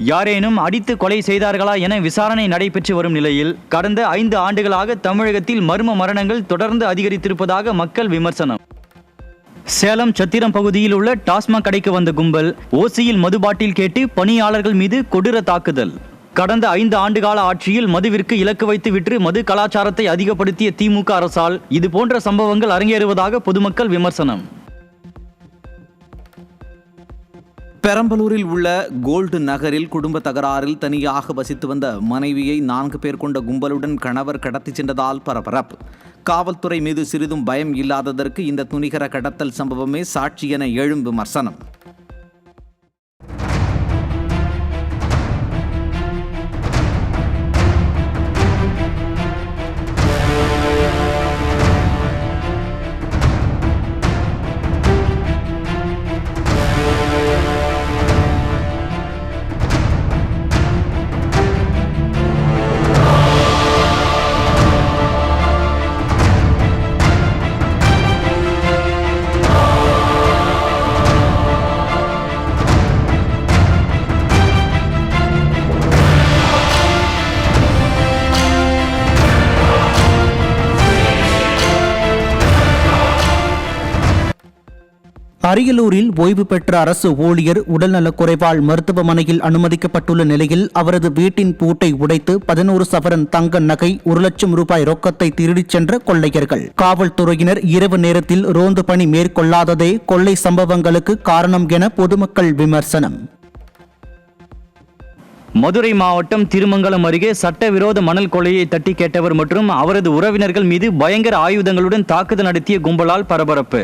யாரேனும் அடித்து கொலை செய்தார்களா என விசாரணை நடைபெற்று வரும் நிலையில் கடந்த 5 ஆண்டுகளாக தமிழகத்தில் மர்ம மரணங்கள் தொடர்ந்து அதிகரித்திருப்பதாக மக்கள் விமர்சனம். சேலம் சத்திரம் பகுதியில் உள்ள டாஸ்மாக் கடைக்கு வந்த கும்பல் ஓசியில் மது பாட்டில் கேட்டு பணியாளர்கள் மீது கொடூர தாக்குதல். கடந்த 5 ஆண்டுகால ஆட்சியில் மதுவிற்கு இலக்கு வைத்து விற்று மது கலாச்சாரத்தை அதிகப்படுத்திய திமுக அரசால் இதுபோன்ற சம்பவங்கள் அரங்கேறுவதாக பொதுமக்கள் விமர்சனம். பெரம்பலூரில் உள்ள கோல்டு நகரில் குடும்ப தகராறில் தனியாக வசித்து வந்த மனைவியை 4 பேர் கொண்ட கும்பலுடன் கணவர் கடத்திச் சென்றதால் பரபரப்பு. காவல்துறை மீது சிறிதும் பயம் இல்லாததற்கு இந்த துணிகர கடத்தல் சம்பவமே சாட்சி என எழும் விமர்சனம். அரியலூரில் ஓய்வு பெற்ற அரசு ஊழியர் உடல்நலக்குறைவால் மருத்துவமனையில் அனுமதிக்கப்பட்டுள்ள நிலையில் அவரது வீட்டின் பூட்டை உடைத்து 11 சவரன் தங்க நகை 1 லட்சம் ரூபாய் ரொக்கத்தை திருடிச் சென்ற கொள்ளையர்கள். காவல்துறையினர் இரவு நேரத்தில் ரோந்து பணி மேற்கொள்ளாததே கொள்ளை சம்பவங்களுக்கு காரணம் என பொதுமக்கள் விமர்சனம். மதுரை மாவட்டம் திருமங்கலம் அருகே சட்டவிரோத மணல் கொள்ளையை தட்டி கேட்டவர் மற்றும் அவரது உறவினர்கள் மீது பயங்கர ஆயுதங்களுடன் தாக்குதல் நடத்திய கும்பலால் பரபரப்பு.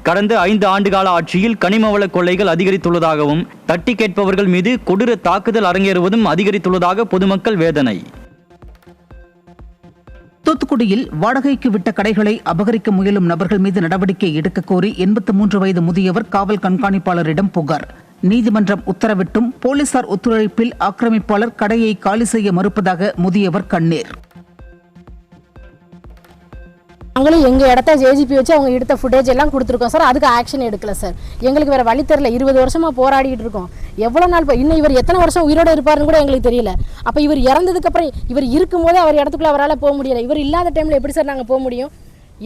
கடந்த 5 ஆண்டுகால ஆட்சியில் கனிமவள கொள்ளைகள் அதிகரித்துள்ளதாகவும் தட்டி கேட்பவர்கள் மீது கொடூர தாக்குதல் அரங்கேறுவதும் அதிகரித்துள்ளதாக பொதுமக்கள் வேதனை. தூத்துக்குடியில் வாடகைக்கு விட்ட கடைகளை அபகரிக்க முயலும் நபர்கள் மீது நடவடிக்கை எடுக்க கோரி 83 வயது முதியவர் காவல் கண்காணிப்பாளரிடம் புகார். நீதிமன்றம் உத்தரவிட்டும் போலீசார் ஒத்துழைப்பில் ஆக்கிரமிப்பாளர் கடையை காலி செய்ய மறுப்பதாக முதியவர் கண்ணீர். நாங்களும் எங்கள் இடத்த ஜேஜிபி வச்சு அவங்க எடுத்த ஃபுட்டேஜ் எல்லாம் கொடுத்துருக்கோம் சார். அதுக்கு ஆக்ஷன் எடுக்கல சார். எங்களுக்கு வேறு வழி தெரியல. 20 வருஷமாக போராடிட்டு இருக்கோம். எவ்வளோ நாள் இன்னும் இவர் எத்தனை வருஷம் உயிரோடு இருப்பாருன்னு கூட எங்களுக்கு தெரியல. அப்போ இவர் இறந்ததுக்கப்புறம் இவர் இருக்கும்போது அவர் இடத்துக்குள்ள அவரால் போக முடியல. இவர் இல்லாத டைமில் எப்படி சார் நாங்கள் போக முடியும்?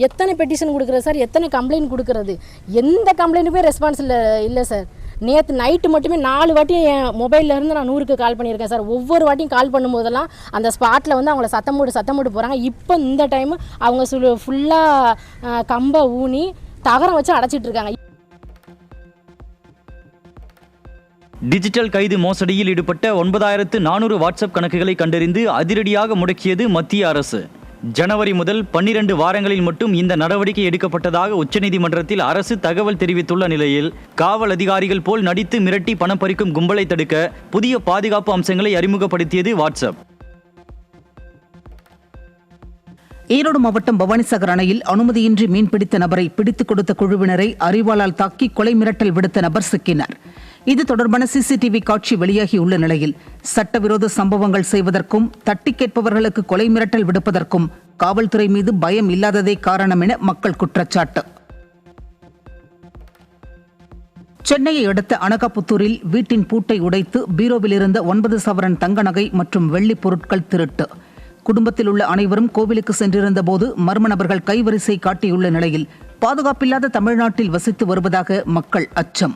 எத்தனை பெட்டிஷன் கொடுக்குறது சார்? எத்தனை கம்ப்ளைண்ட் கொடுக்குறது? எந்த கம்ப்ளைண்ட்டுமே ரெஸ்பான்ஸ் இல்லை சார். நேற்று நைட்டு மட்டுமே 4 வாட்டி என் மொபைல்லேருந்து நான் 100க்கு கால் பண்ணியிருக்கேன் சார். ஒவ்வொரு வாட்டியும் கால் பண்ணும்போதெல்லாம் அந்த ஸ்பாட்டில் வந்து அவங்கள சத்தம் போட்டு போகிறாங்க. இப்போ இந்த டைம் அவங்க ஃபுல்லாக கம்பை ஊனி தகரம் வச்சு அடைச்சிட்டு இருக்காங்க. டிஜிட்டல் கைது மோசடியில் ஈடுபட்ட 9400 வாட்ஸ்அப் கணக்குகளை கண்டறிந்து அதிரடியாக முடக்கியது மத்திய அரசு. ஜனவரி முதல் 12 வாரங்களில் மட்டும் இந்த நடவடிக்கை எடுக்கப்பட்டதாக உச்சநீதிமன்றத்தில் அரசு தகவல் தெரிவித்துள்ள நிலையில் காவல் அதிகாரிகள் போல் நடித்து மிரட்டி பணம் பறிக்கும் கும்பலை தடுக்க புதிய பாதுகாப்பு அம்சங்களை அறிமுகப்படுத்தியது வாட்ஸ்அப். ஈரோடு மாவட்டம் பவானிசாகர் அணையில் அனுமதியின்றி மீன்பிடித்த நபரை பிடித்துக் கொடுத்த குழுவினரை அரிவாளால் தாக்கி கொலை மிரட்டல் விடுத்த நபர் சிக்கினார். இது தொடர்பான சிசிடிவி காட்சி வெளியாகியுள்ள நிலையில் சட்டவிரோத சம்பவங்கள் செய்வதற்கும் தட்டி கேட்பவர்களுக்கு கொலை மிரட்டல் விடுப்பதற்கும் காவல்துறை மீது பயம் இல்லாததே காரணம் என மக்கள் குற்றச்சாட்டு. சென்னையை அடுத்த அனகாபுத்தூரில் வீட்டின் பூட்டை உடைத்து பீரோவில் இருந்த 9 சவரன் தங்க நகை மற்றும் வெள்ளி பொருட்கள் திருட்டு. குடும்பத்தில் உள்ள அனைவரும் கோவிலுக்கு சென்றிருந்த போது மர்ம நபர்கள் கைவரிசை காட்டியுள்ள நிலையில் பாதுகாப்பில்லாத தமிழ்நாட்டில் வசித்து வருவதாக மக்கள் அச்சம்.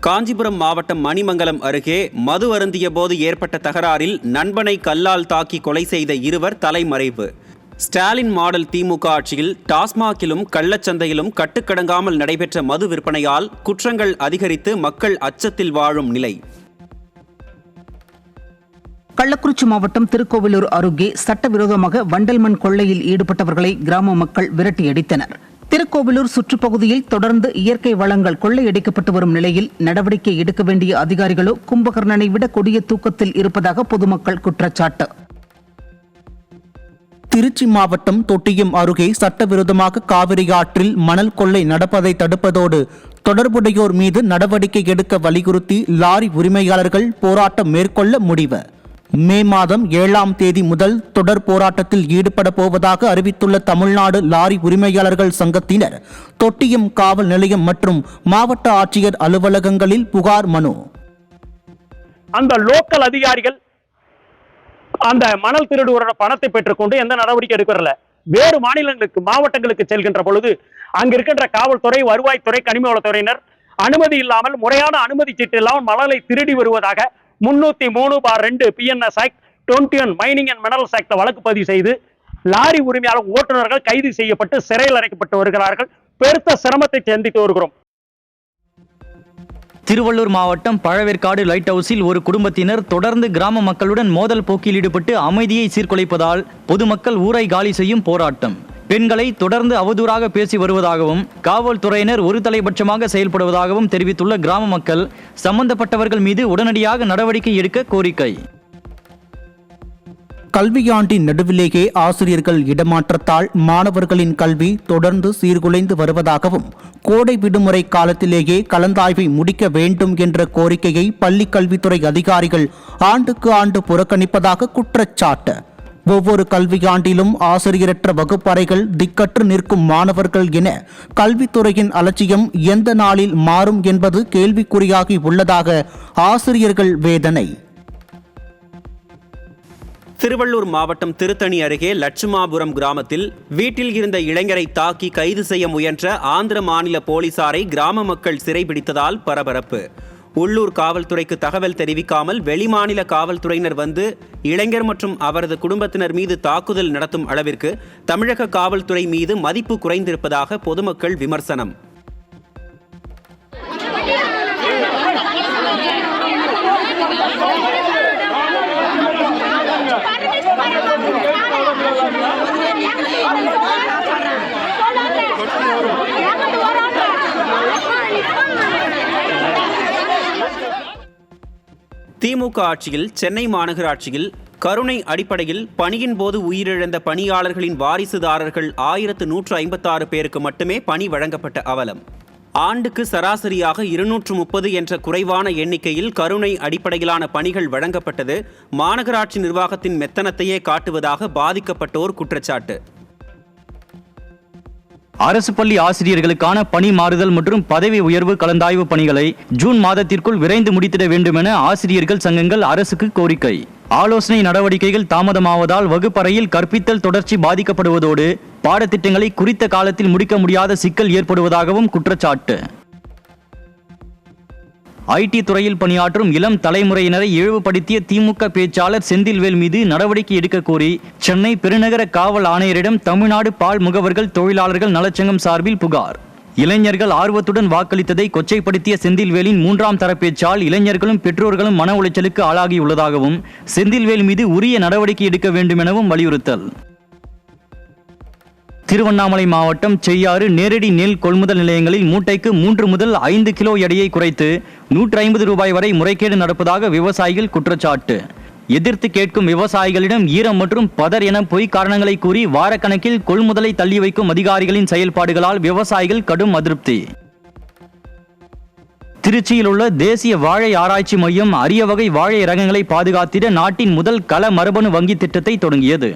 காஞ்சிபுரம் மாவட்டம் மணிமங்கலம் அருகே மது அருந்திய போது ஏற்பட்ட தகராறில் நண்பனை கல்லால் தாக்கி கொலை செய்த இருவர் தலைமறைவு. ஸ்டாலின் மாடல் திமுக ஆட்சியில் டாஸ்மாகிலும் கள்ளச்சந்தையிலும் கட்டுக்கடங்காமல் நடைபெற்ற மது விற்பனையால் குற்றங்கள் அதிகரித்து மக்கள் அச்சத்தில் வாழும் நிலை. கள்ளக்குறிச்சி மாவட்டம் திருக்கோவிலூர் அருகே சட்டவிரோதமாக வண்டல் மண் கொள்ளையில் ஈடுபட்டவர்களை கிராம மக்கள் விரட்டியடித்தனர். திருக்கோவிலூர் சுற்றுப்பகுதியில் தொடர்ந்து இயற்கை வளங்கள் கொள்ளையடிக்கப்பட்டு வரும் நிலையில் நடவடிக்கை எடுக்க வேண்டிய அதிகாரிகளோ கும்பகர்ணனை விட கொடிய தூக்கத்தில் இருப்பதாக பொதுமக்கள் குற்றச்சாட்டு. திருச்சி மாவட்டம் தொட்டியம் அருகே சட்டவிரோதமாக காவிரி ஆற்றில் மணல் கொள்ளை நடப்பதை தடுப்பதோடு தொடர்புடையோர் மீது நடவடிக்கை எடுக்க வலியுறுத்தி லாரி உரிமையாளர்கள் போராட்டம் மேற்கொள்ள முடிவு. மே மாதம் 7ஆம் தேதி முதல் தொடர் போராட்டத்தில் ஈடுபட போவதாக அறிவித்துள்ள தமிழ்நாடு லாரி உரிமையாளர்கள் சங்கத்தினர் தொட்டியம் காவல் நிலையம் மற்றும் மாவட்ட ஆட்சியர் அலுவலகங்களில் புகார் மனு. அந்த லோக்கல் அதிகாரிகள் அந்த மணல் திருடுவரோட பணத்தை பெற்றுக்கொண்டு எந்த நடவடிக்கை எடுக்கிறல. வேறு மாநிலங்களுக்கு மாவட்டங்களுக்கு செல்கின்ற பொழுது அங்க இருக்கின்ற காவல்துறை, வருவாய்த்துறை, கனிமவளத்துறையினர் அனுமதி இல்லாமல் முறையான அனுமதி சீட்டு இல்லாமல் மணலை திருடி வருவதாக 303/2 PNS act 21 mining and minerals act வழக்கு பதிவு செய்து லாரி உரிமையாளர் ஓட்டுநர்கள் கைது செய்யப்பட்டு சிறையில் அடைக்கப்பட்டு வருகிறார்கள். பெருத்த சிரமத்தை சந்தித்து வருகிறோம். திருவள்ளூர் மாவட்டம் பழவேற்காடு லைட் ஹவுஸில் ஒரு குடும்பத்தினர் தொடர்ந்து கிராம மக்களுடன் மோதல் போக்கில் ஈடுபட்டு அமைதியை சீர்குலைப்பதால் பொதுமக்கள் ஊரை காலி செய்யும் போராட்டம். பெண்களை தொடர்ந்து அவதூறாக பேசி வருவதாகவும் காவல்துறையினர் ஒரு தலைபட்சமாக செயல்படுவதாகவும் தெரிவித்துள்ள கிராம மக்கள் சம்பந்தப்பட்டவர்கள் மீது உடனடியாக நடவடிக்கை எடுக்க கோரிக்கை. கல்வியாண்டின் நடுவிலேயே ஆசிரியர்கள் இடமாற்றத்தால் மாணவர்களின் கல்வி தொடர்ந்து சீர்குலைந்து வருவதாகவும் கோடை விடுமுறை காலத்திலேயே கலந்தாய்வை முடிக்க வேண்டும் என்ற கோரிக்கையை பள்ளி கல்வித்துறை அதிகாரிகள் ஆண்டுக்கு ஆண்டு புறக்கணிப்பதாக குற்றச்சாட்டு. ஒவ்வொரு கல்வியாண்டிலும் ஆசிரியரற்ற வகுப்பறைகள், திக்கற்று நிற்கும் மாணவர்கள் என கல்வித்துறையின் அலட்சியம் எந்த நாளில் மாறும் என்பது கேள்விக்குறியாகி உள்ளதாக ஆசிரியர்கள் வேதனை. திருவள்ளூர் மாவட்டம் திருத்தணி அருகே லட்சுமாபுரம் கிராமத்தில் வீட்டில் இருந்த இளைஞரை தாக்கி கைது செய்ய முயன்ற ஆந்திர மாநில போலீசாரை கிராம மக்கள் சிறைபிடித்ததால் பரபரப்பு. உள்ளூர் காவல்துறைக்கு தகவல் தெரிவிக்காமல் வெளிமாநில காவல்துறையினர் வந்து இளைஞர் மற்றும் அவரது குடும்பத்தினர் மீது தாக்குதல் நடத்தும் அளவிற்கு தமிழக காவல்துறை மீது மதிப்பு குறைந்திருப்பதாக பொதுமக்கள் விமர்சனம். திமுக ஆட்சியில் சென்னை மாநகராட்சியில் கருணை அடிப்படையில் பணியின் போது உயிரிழந்த பணியாளர்களின் வாரிசுதாரர்கள் 1156 பேருக்கு மட்டுமே பணி வழங்கப்பட்ட அவலம். ஆண்டுக்கு சராசரியாக 230 என்ற குறைவான எண்ணிக்கையில் கருணை அடிப்படையிலான பணிகள் வழங்கப்பட்டது மாநகராட்சி நிர்வாகத்தின் மெத்தனத்தையே காட்டுவதாக பாதிக்கப்பட்டோர் குற்றச்சாட்டு. அரசு பள்ளி ஆசிரியர்களுக்கான பணி மாறுதல் மற்றும் பதவி உயர்வு கலந்தாய்வு பணிகளை ஜூன் மாதத்திற்குள் விரைந்து முடித்திட வேண்டும் என ஆசிரியர்கள் சங்கங்கள் அரசுக்கு கோரிக்கை. ஆலோசனை நடவடிக்கைகள் தாமதமாவதால் வகுப்பறையில் கற்பித்தல் தொடர்ச்சி பாதிக்கப்படுவதோடு பாடத்திட்டங்களை குறித்த காலத்தில் முடிக்க முடியாத சிக்கல் ஏற்படுவதாகவும் குற்றச்சாட்டு. ஐடி துறையில் பணியாற்றும் இளம் தலைமுறையினரை இழிவுபடுத்திய திமுக பேச்சாளர் செந்தில்வேல் மீது நடவடிக்கை எடுக்க கோரி சென்னை பெருநகர காவல் ஆணையரிடம் தமிழ்நாடு பால் முகவர்கள் தொழிலாளர்கள் நலச்சங்கம் சார்பில் புகார். இளைஞர்கள் ஆர்வத்துடன் வாக்களித்ததை கொச்சைப்படுத்திய செந்தில்வேலின் 3ஆம் தர பேச்சால் இளைஞர்களும் பெற்றோர்களும் மன உளைச்சலுக்கு ஆளாகியுள்ளதாகவும் செந்தில்வேல் மீது உரிய நடவடிக்கை எடுக்க வேண்டும் எனவும் வலியுறுத்தல். திருவண்ணாமலை மாவட்டம் செய்யாறு நேரடி நெல் கொள்முதல் நிலையங்களில் மூட்டைக்கு 3 முதல் 5 கிலோ எடையை குறைத்து 150 ரூபாய் வரை முறைகேடு நடப்பதாக விவசாயிகள் குற்றச்சாட்டு. எதிர்த்து கேட்கும் விவசாயிகளிடம் ஈரம் மற்றும் பதர் என பொய் காரணங்களை கூறி வாரக்கணக்கில் கொள்முதலை தள்ளி வைக்கும் அதிகாரிகளின் செயல்பாடுகளால் விவசாயிகள் கடும் அதிருப்தி. திருச்சியில் உள்ள தேசிய வாழை ஆராய்ச்சி மையம் அரிய வகை வாழை ரகங்களை பாதுகாத்திட நாட்டின் முதல் கள மரபணு வங்கி திட்டத்தை தொடங்கியது.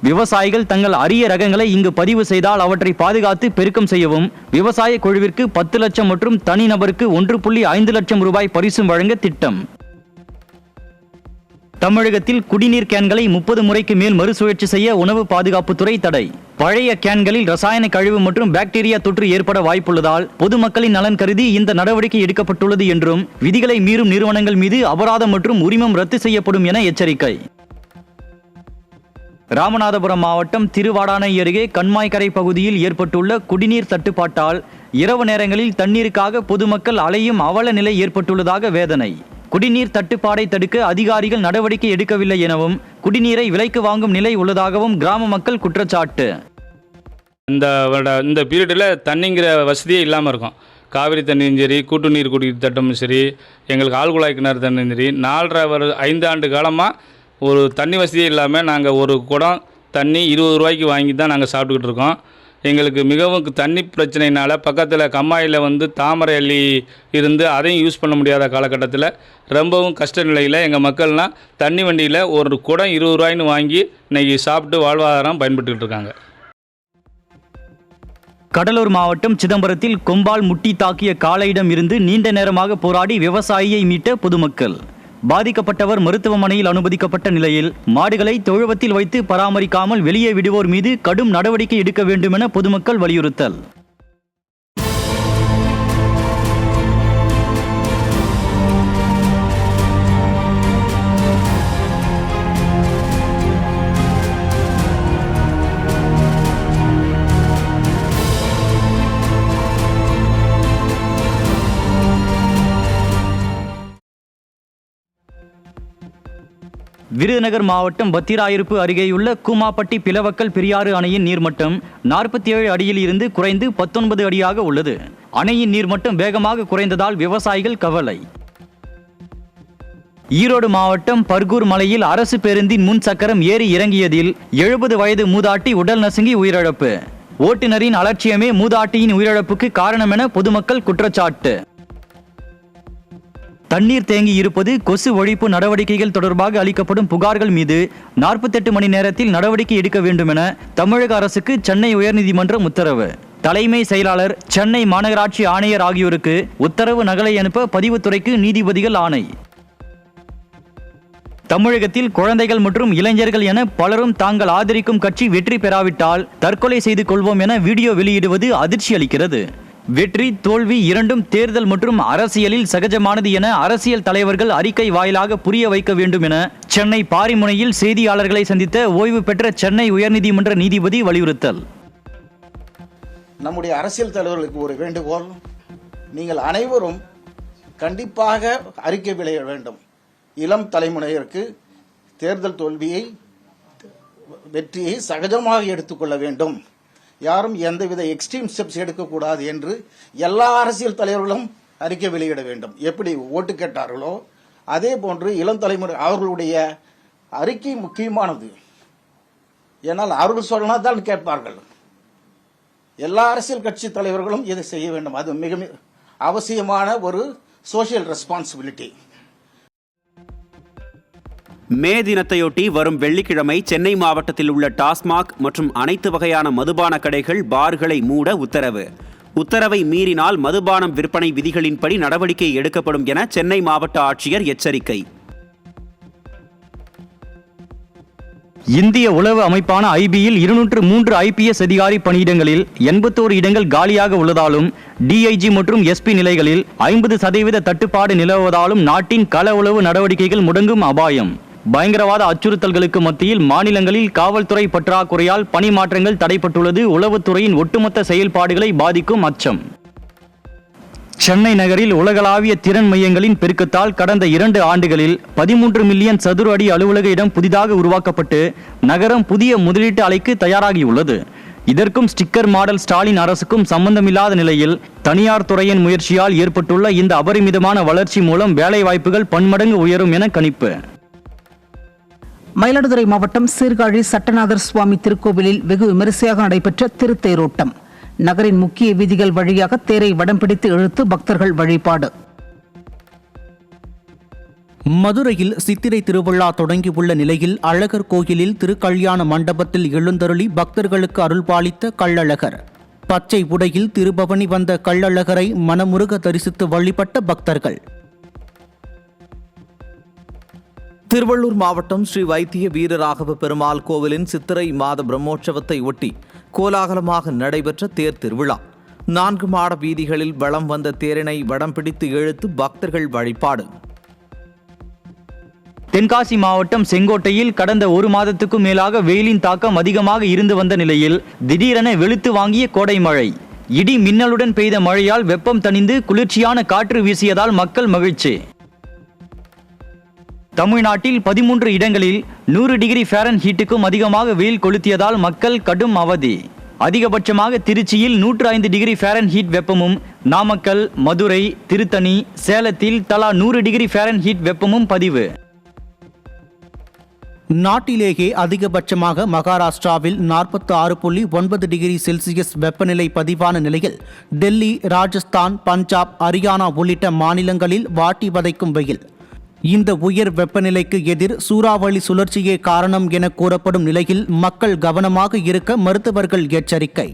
விவசாயிகள் தங்கள் அரிய ரகங்களை இங்கு பதிவு செய்தால் அவற்றை பாதுகாத்து பெருக்கம் செய்யவும் விவசாய குழுவிற்கு 10 லட்சம் மற்றும் தனிநபருக்கு 1.5 லட்சம் ரூபாய் பரிசும் வழங்க திட்டம். தமிழகத்தில் குடிநீர் கேன்களை 30 முறைக்கு மேல் மறுசுழற்சி செய்ய உணவு பாதுகாப்புத்துறை தடை. பழைய கேன்களில் ரசாயன கழிவு மற்றும் பாக்டீரியா தொற்று ஏற்பட வாய்ப்புள்ளதால் பொதுமக்களின் நலன் கருதி இந்த நடவடிக்கை எடுக்கப்பட்டுள்ளது என்றும் விதிகளை மீறும் நிறுவனங்கள் மீது அபராதம் மற்றும் உரிமம் ரத்து செய்யப்படும் என எச்சரிக்கை. ராமநாதபுரம் மாவட்டம் திருவாடானை அருகே கண்மாய்க்கரை பகுதியில் ஏற்பட்டுள்ள குடிநீர் தட்டுப்பாட்டால் இரவு நேரங்களில் தண்ணீருக்காக பொதுமக்கள் அலையும் அவல நிலை ஏற்பட்டுள்ளதாக வேதனை. குடிநீர் தட்டுப்பாடை தடுக்க அதிகாரிகள் நடவடிக்கை எடுக்கவில்லை எனவும் குடிநீரை விலைக்கு வாங்கும் நிலை உள்ளதாகவும் கிராம மக்கள் குற்றச்சாட்டு. இந்த பீரியடில் தண்ணிங்கிற வசதியே இல்லாமல் இருக்கும். காவிரி தண்ணியும் சரி, கூட்டு நீர் குடிநீர் திட்டமும் சரி, எங்களுக்கு ஆழ்குழாய் கிணறு தண்ணியும் சரி, 5 ஆண்டு காலமாக ஒரு தண்ணி வசதியே இல்லாமல் நாங்கள் ஒரு குடம் தண்ணி 20 ரூபாய்க்கு வாங்கி தான் நாங்கள் சாப்பிட்டுக்கிட்டு இருக்கோம். எங்களுக்கு மிகவும் தண்ணி பிரச்சனையினால் பக்கத்தில் கம்மாயில் தாமரை அள்ளி இருந்து அதையும் யூஸ் பண்ண முடியாத காலகட்டத்தில் ரொம்பவும் கஷ்ட நிலையில் எங்கள் மக்கள்லாம் தண்ணி வண்டியில் ஒரு குடம் 20 ரூபாய்னு வாங்கி இன்றைக்கி சாப்பிட்டு வாழ்வாதாரம் பயன்பட்டுக்கிட்டு இருக்காங்க. கடலூர் மாவட்டம் சிதம்பரத்தில் கொம்பால் முட்டி தாக்கிய காளையிடம் இருந்து நீண்ட நேரமாக போராடி விவசாயியை மீட்ட பொதுமக்கள். பாதிக்கப்பட்டவர் மருத்துவமனையில் அனுமதிக்கப்பட்ட நிலையில் மாடுகளை தொழுவத்தில் வைத்து பராமரிக்காமல் வெளியே விடுவோர் மீது கடும் நடவடிக்கை எடுக்க வேண்டும் என பொதுமக்கள் வலியுறுத்தல். விருதுநகர் மாவட்டம் பத்திராயிருப்பு அருகேயுள்ள கூமாப்பட்டி பிளவக்கல் பெரியாறு அணையின் நீர்மட்டம் 47 அடியில் இருந்து குறைந்து 19 அடியாக உள்ளது. அணையின் நீர்மட்டம் வேகமாக குறைந்ததால் விவசாயிகள் கவலை. ஈரோடு மாவட்டம் பர்கூர் மலையில் அரசு பேருந்தின் முன் சக்கரம் ஏறி இறங்கியதில் 70 வயது மூதாட்டி உடல் நசுங்கி உயிரிழப்பு. ஓட்டுநரின் அலட்சியமே மூதாட்டியின் உயிரிழப்புக்கு காரணம் என பொதுமக்கள் குற்றச்சாட்டு. தண்ணீர் தேங்கி இருப்பது, கொசு ஒழிப்பு நடவடிக்கைகள் தொடர்பாக அளிக்கப்படும் புகார்கள் மீது 48 மணி நேரத்தில் நடவடிக்கை எடுக்க வேண்டும் என தமிழக அரசுக்கு சென்னை உயர்நீதிமன்றம் உத்தரவு. தலைமை செயலாளர், சென்னை மாநகராட்சி ஆணையர் ஆகியோருக்கு உத்தரவு நகலை அனுப்ப பதிவுத்துறைக்கு நீதிபதிகள் ஆணை. தமிழகத்தில் குழந்தைகள் மற்றும் இளைஞர்கள் என பலரும் தாங்கள் ஆதரிக்கும் கட்சி வெற்றி பெறாவிட்டால் தற்கொலை செய்து கொள்வோம் என வீடியோ வெளியிடுவது அதிர்ச்சி அளிக்கிறது. வெற்றி தோல்வி இரண்டும் தேர்தல் மற்றும் அரசியலில் சகஜமானது என அரசியல் தலைவர்கள் அறிக்கை வாயிலாக புரிய வைக்க வேண்டும் என சென்னை பாரிமுனையில் செய்தியாளர்களை சந்தித்த ஓய்வு பெற்ற சென்னை உயர்நீதிமன்ற நீதிபதி வலியுறுத்தல். நம்முடைய அரசியல் தலைவர்களுக்கு ஒரு வேண்டுகோள், நீங்கள் அனைவரும் கண்டிப்பாக அறிக்கை வெளியிட வேண்டும். இளம் தலைமுறையினருக்கு தேர்தல் தோல்வியை வெற்றியை சகஜமாக எடுத்துக்கொள்ள வேண்டும். யாரும் எந்தவித எக்ஸ்ட்ரீம் ஸ்டெப்ஸ் எடுக்கக்கூடாது என்று எல்லா அரசியல் தலைவர்களும் அறிக்கை வெளியிட வேண்டும். எப்படி ஓட்டு கேட்டார்களோ அதே போன்று இளம் தலைமுறை அவர்களுடைய அறிக்கை முக்கியமானது. ஏன்னால் அவர்கள் சொன்னால் தான் கேட்பார்கள். எல்லா அரசியல் கட்சி தலைவர்களும் இதை செய்ய வேண்டும். அது மிக அவசியமான ஒரு சோஷியல் ரெஸ்பான்சிபிலிட்டி. மே தினத்தையொட்டி வரும் வெள்ளிக்கிழமை சென்னை மாவட்டத்தில் உள்ள டாஸ்மாக் மற்றும் அனைத்து வகையான மதுபான கடைகள், பார்களை மூட உத்தரவு. உத்தரவை மீறினால் மதுபானம் விற்பனை விதிகளின்படி நடவடிக்கை எடுக்கப்படும் என சென்னை மாவட்ட ஆட்சியர் எச்சரிக்கை. இந்திய உளவு அமைப்பான ஐபியில் 203 IPS அதிகாரி பணியிடங்களில் 81 இடங்கள் காலியாக உள்ளதாலும் டிஐஜி மற்றும் எஸ்பி நிலைகளில் 50% தட்டுப்பாடு நிலவுவதாலும் நாட்டின் கள உளவு நடவடிக்கைகள் முடங்கும் அபாயம். பயங்கரவாத அச்சுறுத்தல்களுக்கு மத்தியில் மாநிலங்களில் காவல்துறை பற்றாக்குறையால் பணி மாற்றங்கள் தடைப்பட்டுள்ளது. உளவுத்துறையின் ஒட்டுமொத்த செயல்பாடுகளை பாதிக்கும் அச்சம். சென்னை நகரில் உலகளாவிய திறன் மையங்களின் பெருக்கத்தால் கடந்த 2 ஆண்டுகளில் 13 மில்லியன் சதுர அடி அலுவலக இடம் புதிதாக உருவாக்கப்பட்டு நகரம் புதிய முதலீட்டு அலைக்கு தயாராகியுள்ளது. இதற்கும் ஸ்டிக்கர் மாடல் ஸ்டாலின் அரசுக்கும் சம்பந்தமில்லாத நிலையில் தனியார் துறையின் முயற்சியால் ஏற்பட்டுள்ள இந்த அபரிமிதமான வளர்ச்சி மூலம் வேலை வாய்ப்புகள் பன்மடங்கு உயரும் என கணிப்பு. மயிலாடுதுறை மாவட்டம் சீர்காழி சட்டநாதர் சுவாமி திருக்கோவிலில் வெகு விமரிசையாக நடைபெற்ற திருத்தேரோட்டம். நகரின் முக்கிய வீதிகள் வழியாக தேரை வடம் பிடித்து இழுத்து பக்தர்கள் வழிபாடு. மதுரையில் சித்திரை திருவிழா தொடங்கியுள்ள நிலையில் அழகர் கோயிலில் திருக்கல்யாண மண்டபத்தில் எழுந்தருளி பக்தர்களுக்கு அருள்பாலித்த கள்ளழகர். பச்சை உடையில் திருபவனி வந்த கள்ளழகரை மனமுருக தரிசித்து வழிபட்ட பக்தர்கள். திருவள்ளூர் மாவட்டம் ஸ்ரீ வைத்திய வீரராகவ பெருமாள் கோவிலின் சித்திரை மாத பிரம்மோற்சவத்தை ஒட்டி கோலாகலமாக நடைபெற்ற தேர் திருவிழா. 4 மாட வீதிகளில் வலம் வந்த தேரினை வடம் பிடித்து இழுத்து பக்தர்கள் வழிபாடு. தென்காசி மாவட்டம் செங்கோட்டையில் கடந்த 1 மாதத்துக்கும் மேலாக வெயிலின் தாக்கம் அதிகமாக இருந்து வந்த நிலையில் திடீரென வெளுத்து வாங்கிய கோடை மழை. இடி மின்னலுடன் பெய்த மழையால் வெப்பம் தணிந்து குளிர்ச்சியான காற்று வீசியதால் மக்கள் மகிழ்ச்சி. தமிழ்நாட்டில் 13 இடங்களில் 100 டிகிரி ஃபாரன்ஹீட்டுக்கும் அதிகமாக வெயில் கொளுத்தியதால் மக்கள் கடும் அவதி. அதிகபட்சமாக திருச்சியில் 105 டிகிரி ஃபாரன்ஹீட் வெப்பமும், நாமக்கல், மதுரை, திருத்தணி, சேலத்தில் தலா 100 டிகிரி ஃபாரன்ஹீட் வெப்பமும் பதிவு. நாட்டிலேயே அதிகபட்சமாக மகாராஷ்டிராவில் 46.9 டிகிரி செல்சியஸ் வெப்பநிலை பதிவான நிலையில் டெல்லி, ராஜஸ்தான், பஞ்சாப், ஹரியானா உள்ளிட்ட மாநிலங்களில் வாட்டி வதைக்கும் வெயில். இந்த உயர் வெப்பநிலைக்கு எதிர் சூறாவளி சுழற்சியே காரணம் என கூறப்படும் நிலையில் மக்கள் கவனமாக இருக்க மருத்துவர்கள் எச்சரிக்கை.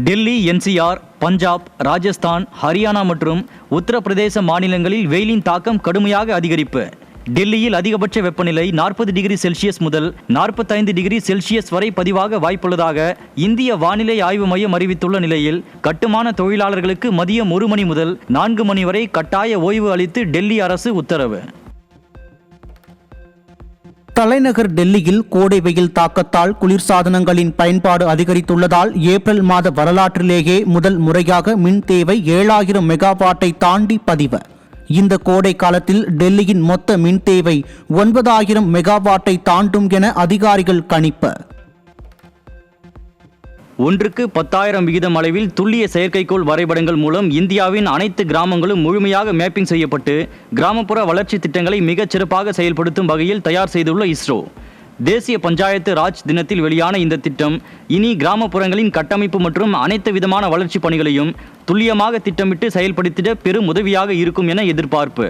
டெல்லி, NCR, பஞ்சாப், ராஜஸ்தான், ஹரியானா மற்றும் உத்தரப்பிரதேச மாநிலங்களில் வெயிலின் தாக்கம் கடுமையாக அதிகரிப்பு. டெல்லியில் அதிகபட்ச வெப்பநிலை 40 டிகிரி செல்சியஸ் முதல் 45 டிகிரி செல்சியஸ் வரை பதிவாக வாய்ப்புள்ளதாக இந்திய வானிலை ஆய்வு மையம் அறிவித்துள்ள நிலையில் கட்டுமான தொழிலாளர்களுக்கு மதியம் 1 மணி முதல் 4 மணி வரை கட்டாய ஓய்வு அளித்து டெல்லி அரசு உத்தரவு. தலைநகர் டெல்லியில் கோடை வெயில் தாக்கத்தால் குளிர்சாதனங்களின் பயன்பாடு அதிகரித்துள்ளதால் ஏப்ரல் மாத வரலாற்றிலேயே முதல் முறையாக மின் தேவை 7000 மெகாவாட்டை தாண்டி பதிவு. இந்த கோடை காலத்தில் டெல்லியின் மொத்த மின் தேவை 9000 மெகாவாட்டை தாண்டும் என அதிகாரிகள் கணிப்பு. 1க்கு 10,000 விகிதம் அளவில் துல்லிய செயற்கைக்கோள் வரைபடங்கள் மூலம் இந்தியாவின் அனைத்து கிராமங்களும் முழுமையாக மேப்பிங் செய்யப்பட்டு கிராமப்புற வளர்ச்சி திட்டங்களை மிகச் சிறப்பாக செயல்படுத்தும் வகையில் தயார் செய்துள்ள இஸ்ரோ. தேசிய பஞ்சாயத்து ராஜ் தினத்தில் வெளியான இந்த திட்டம் இனி கிராமப்புறங்களின் கட்டமைப்பு மற்றும் அனைத்து விதமான வளர்ச்சி பணிகளையும் துல்லியமாக திட்டமிட்டு செயல்படுத்திட பெரும் உதவியாக இருக்கும் என எதிர்பார்ப்பு.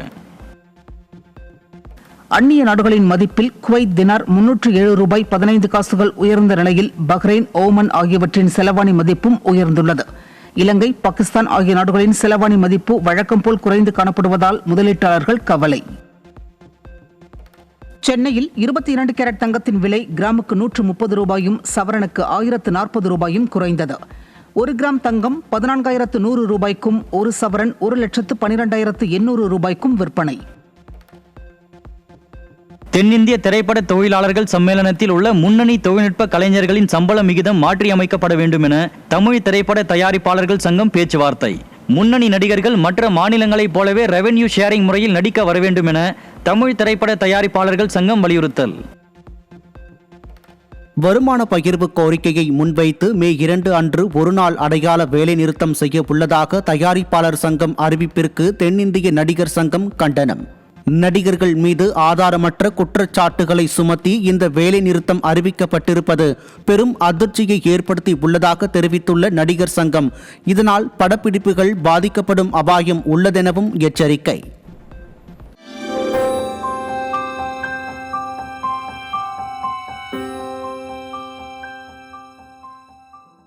அந்நிய நாடுகளின் மதிப்பில் குவைத் தினார் 307 ரூபாய் 15 காசுகள் உயர்ந்த நிலையில் பஹ்ரைன், ஓமன் ஆகியவற்றின் செலவாணி மதிப்பும் உயர்ந்துள்ளது. இலங்கை, பாகிஸ்தான் ஆகிய நாடுகளின் செலவாணி மதிப்பு வழக்கம் போல் குறைந்து காணப்படுவதால் முதலீட்டாளர்கள் கவலை. சென்னையில் 22 கேரட் தங்கத்தின் விலை கிராமுக்கு 130 ரூபாயும் சவரனுக்கு 1040 ரூபாயும் குறைந்தது. 1 கிராம் தங்கம் 14,100 ரூபாய்க்கும், 1 சவரன் 1,12,800 ரூபாய்க்கும் விற்பனை. தென்னிந்திய திரைப்பட தொழிலாளர்கள் சம்மேளனத்தில் உள்ள முன்னணி தொழில்நுட்ப கலைஞர்களின் சம்பள விகிதம் மாற்றியமைக்கப்பட வேண்டும் என தமிழ் திரைப்பட தயாரிப்பாளர்கள் சங்கம் பேச்சுவார்த்தை. முன்னணி நடிகர்கள் மற்ற மாநிலங்களைப் போலவே ரெவென்யூ ஷேரிங் முறையில் நடிக்க வர வேண்டும் என தமிழ் திரைப்பட தயாரிப்பாளர்கள் சங்கம் வலியுறுத்தல். வருமான பகிர்வு கோரிக்கையை முன்வைத்து மே 2 அன்று ஒருநாள் அடையாள வேலைநிறுத்தம் செய்ய உள்ளதாக தயாரிப்பாளர் சங்கம் அறிவிப்பிற்கு தென்னிந்திய நடிகர் சங்கம் கண்டனம். நடிகர்கள் மீது ஆதாரமற்ற குற்றச்சாட்டுகளை சுமத்தி இந்த வேலைநிறுத்தம் அறிவிக்கப்பட்டிருப்பது பெரும் அதிர்ச்சியை ஏற்படுத்தி உள்ளதாக தெரிவித்துள்ள நடிகர் சங்கம், இதனால் படப்பிடிப்புகள் பாதிக்கப்படும் அபாயம் உள்ளதெனவும் எச்சரிக்கை.